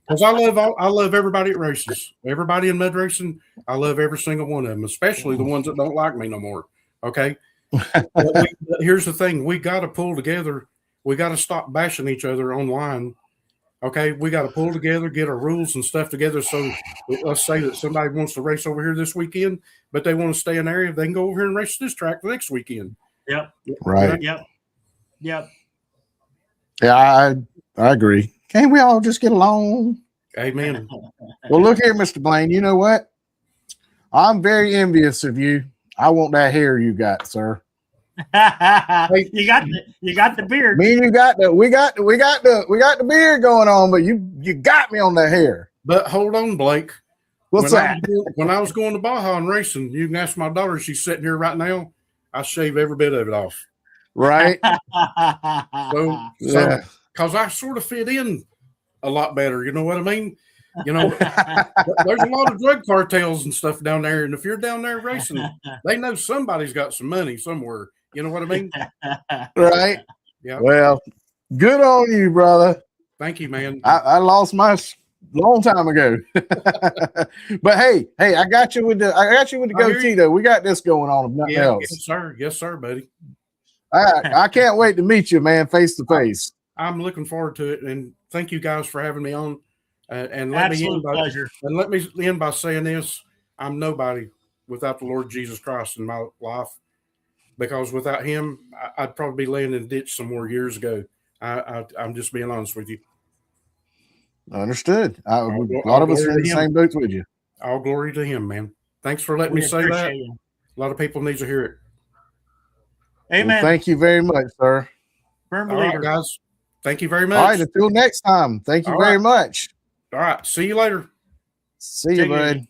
Because I love everybody at races. Everybody in mud racing, I love every single one of them, especially the ones that don't like me no more. Okay. But here's the thing: we got to pull together. We got to stop bashing each other online. Okay, we got to pull together, get our rules and stuff together. So let's say that somebody wants to race over here this weekend, but they want to stay in the area. They can go over here and race this track the next weekend. Yep. Right. Yep. Yep. Yeah, I agree. Can't we all just get along? Amen. Well, look here, Mr. Blane. You know what? I'm very envious of you. I want that hair you got, sir. You got the beard. Me and you got the beard going on, but you got me on the hair. But hold on, Blake. What's that? When I was going to Baja and racing, you can ask my daughter. She's sitting here right now. I shave every bit of it off. Right. So Yeah. Because I sort of fit in a lot better. You know what I mean? There's a lot of drug cartels and stuff down there. And if you're down there racing, they know somebody's got some money somewhere. You know what I mean? Right. Yeah. Well, good on you, brother. Thank you, man. I lost my long time ago. But hey, I got you with the goatee though. We got this going on, if nothing else. Yes, sir, buddy. I can't wait to meet you, man, face to face. I'm looking forward to it, and thank you guys for having me on. And Absolute pleasure. And let me end by saying this: I'm nobody without the Lord Jesus Christ in my life, because without Him, I'd probably be laying in a ditch somewhere years ago. I'm just being honest with you. Understood. A lot of us are in the same boats with you. All glory to Him, man. Thanks for letting me say that. You. A lot of people need to hear it. Amen. Well, thank you very much, sir. Firm believer. All right, guys. Thank you very much. All right, until next time. Thank you very much. All right. See you later. See you, bud.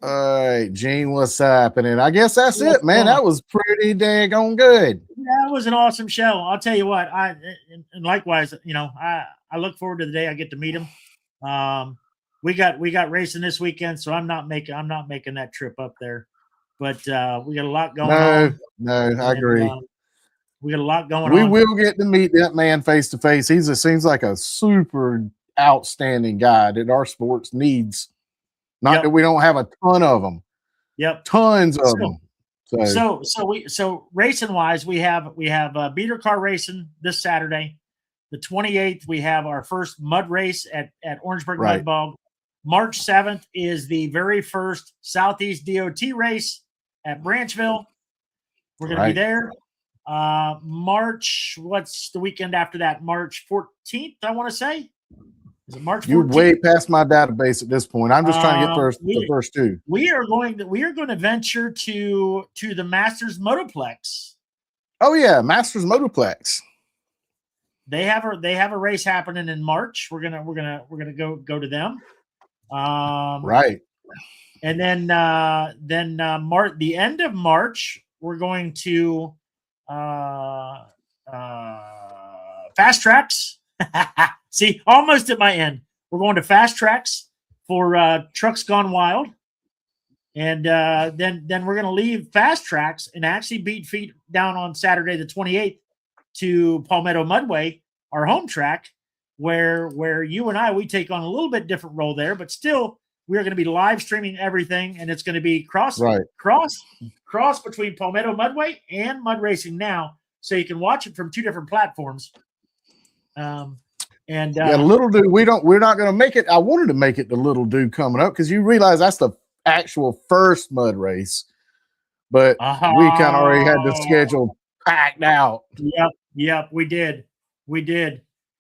All right, Gene, what's happening? I guess that's it, man. That was pretty daggone good. That was an awesome show. I'll tell you what. And likewise, I look forward to the day I get to meet him. We got racing this weekend, so I'm not making that trip up there. But we got a lot going on. No, I agree. We got a lot going on. We will get to meet that man face to face. He seems like a super outstanding guy that our sports needs. Not that we don't have a ton of them. Yep, tons of them. So racing wise, we have beater car racing this Saturday, the 28th. We have our first mud race at Orangeburg Mud Bog. March 7th is the very first Southeast DOT race at Branchville. We're going to be there. March, what's the weekend after that? March 14th, I want to say. Is it March 14th? You're way past my database at this point. I'm just trying to get the first two. We are going to venture to the Masters Motoplex. Oh yeah, Masters Motoplex. They have a race happening in March. We're gonna go to them. Right. And then the end of March, we're going to Fast Tracks. See, almost at my end. We're going to Fast Tracks for Trucks Gone Wild. And then we're going to leave Fast Tracks and actually beat feet down on Saturday the 28th to Palmetto Mudway, our home track, where you and we take on a little bit different role there, but still we are going to be live streaming everything, and it's going to be cross between Palmetto Mudway and Mud Racing Now, so you can watch it from two different platforms. Little Dude, we're not going to make it. I wanted to make it the Little Dude coming up because you realize that's the actual first mud race, but we kind of already had the schedule packed out. Yep, we did,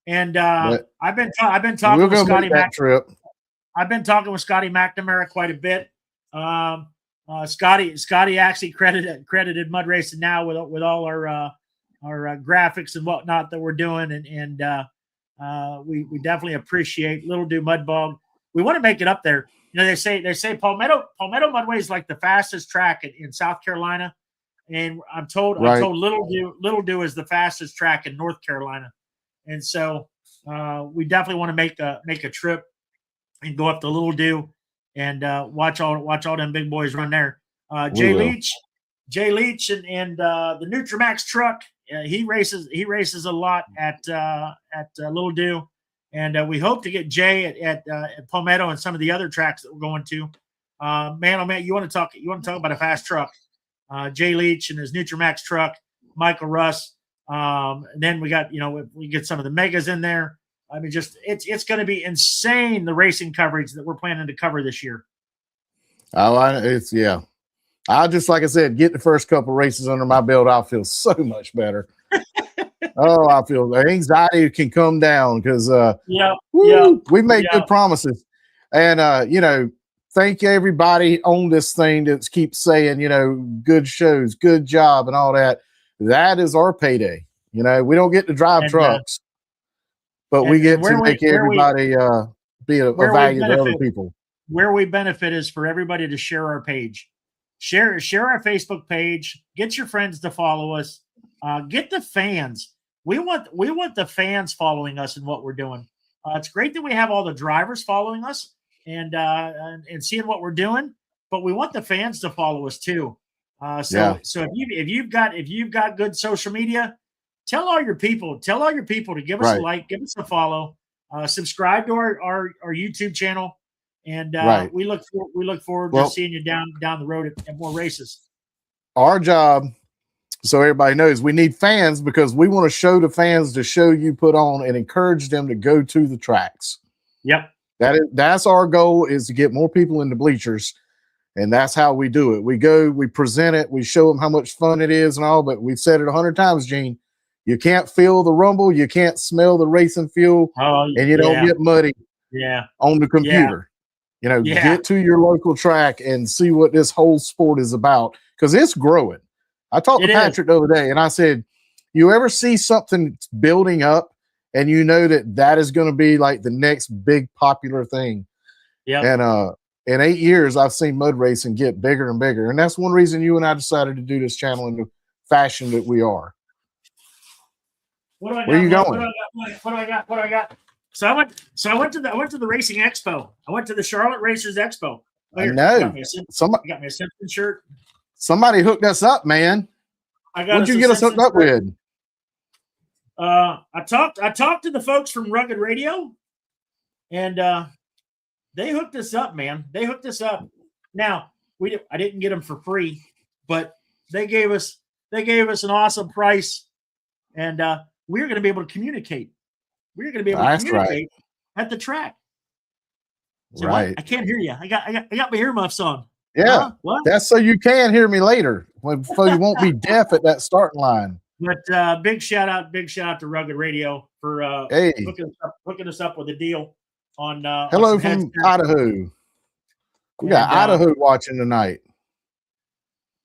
and I've been talking with Scotty trip. I've been talking with Scotty McNamara quite a bit. Scotty actually credited Mud Racing Now with all our graphics and whatnot that we're doing, and we definitely appreciate Little Do Mud Bog. we want to make it up there. You know, they say Palmetto Mudway is like the fastest track in South Carolina, and I'm told Little Dew is the fastest track in North Carolina, and so we definitely want to make a trip and go up to Little Dew and watch all them big boys run there. Jay Leach and the Nutramax truck. He races a lot at Little Dew, and we hope to get Jay at Palmetto and some of the other tracks that we're going to. Man, oh man, you want to talk about a fast truck? Jay Leach and his Nutramax truck, Michael Russ. And then we got we get some of the megas in there. I mean, just it's going to be insane, the racing coverage that we're planning to cover this year. I'll just, like I said, get the first couple races under my belt. I'll feel so much better. I feel the anxiety can come down because we made good promises. And thank you everybody on this thing that keeps saying, good shows, good job, and all that. That is our payday. We don't get to drive trucks, but we get to make everybody be a value to other people. Where we benefit is for everybody to share our page. Share our Facebook page. Get your friends to follow us. Get the fans. We want the fans following us in what we're doing. It's great that we have all the drivers following us and seeing what we're doing, but we want the fans to follow us too. So if you've got good social media, tell all your people to give us a like, give us a follow, subscribe to our YouTube channel. And we look forward to seeing you down the road at more races. Our job, so everybody knows, we need fans because we want to show the fans the show you put on and encourage them to go to the tracks. Yep. That's our goal, is to get more people in the bleachers, and that's how we do it. We go, we present it, we show them how much fun it is and all, but we've said it 100 times, Gene. You can't feel the rumble, you can't smell the racing fuel, and you don't get muddy on the computer. Get to your local track and see what this whole sport is about, because it's growing. I talked to Patrick the other day, and I said, you ever see something building up and that is going to be like the next big popular thing? Yeah. And in 8 years, I've seen mud racing get bigger and bigger. And that's one reason you and I decided to do this channel in the fashion that we are. Where are you going? What do I got? So I went to the Racing Expo. I went to the Charlotte Racers Expo. I know. Somebody got me a Simpson shirt. Somebody hooked us up, man. What'd you get us hooked up with? I talked to the folks from Rugged Radio, and they hooked us up, man. They hooked us up. Now I didn't get them for free, but they gave us an awesome price, and we're going to be able to communicate. We're going to be able to communicate at the track. So I can't hear you. I got my earmuffs on. Yeah, that's so you can hear me later, so you won't be deaf at that starting line. But big shout out to Rugged Radio for hooking us up with a deal on. Hello from Idaho. We got Idaho watching tonight.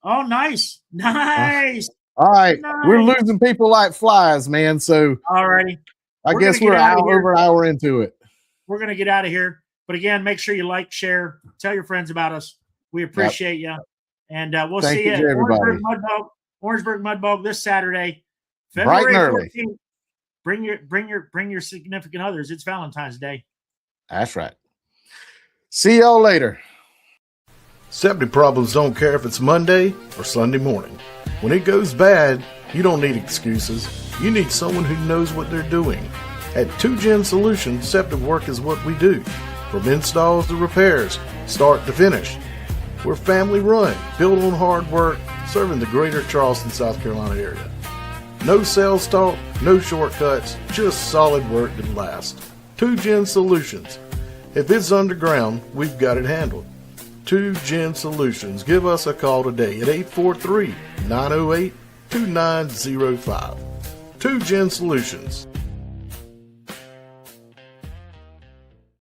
Oh, nice. All right, we're losing people like flies, man. So alrighty. I guess we're over an hour into it. We're going to get out of here. But again, make sure you like, share, tell your friends about us. We appreciate you. And we'll see you at Orangeburg Mud Bog this Saturday, February 14th. Bring your significant others. It's Valentine's Day. That's right. See y'all later. Septic problems don't care if it's Monday or Sunday morning. When it goes bad, you don't need excuses. You need someone who knows what they're doing. At 2Gen Solutions, septic work is what we do. From installs to repairs, start to finish. We're family run, built on hard work, serving the greater Charleston, South Carolina area. No sales talk, no shortcuts, just solid work that lasts. 2Gen Solutions. If it's underground, we've got it handled. 2Gen Solutions. Give us a call today at 843-908-2905. 2Gen Solutions.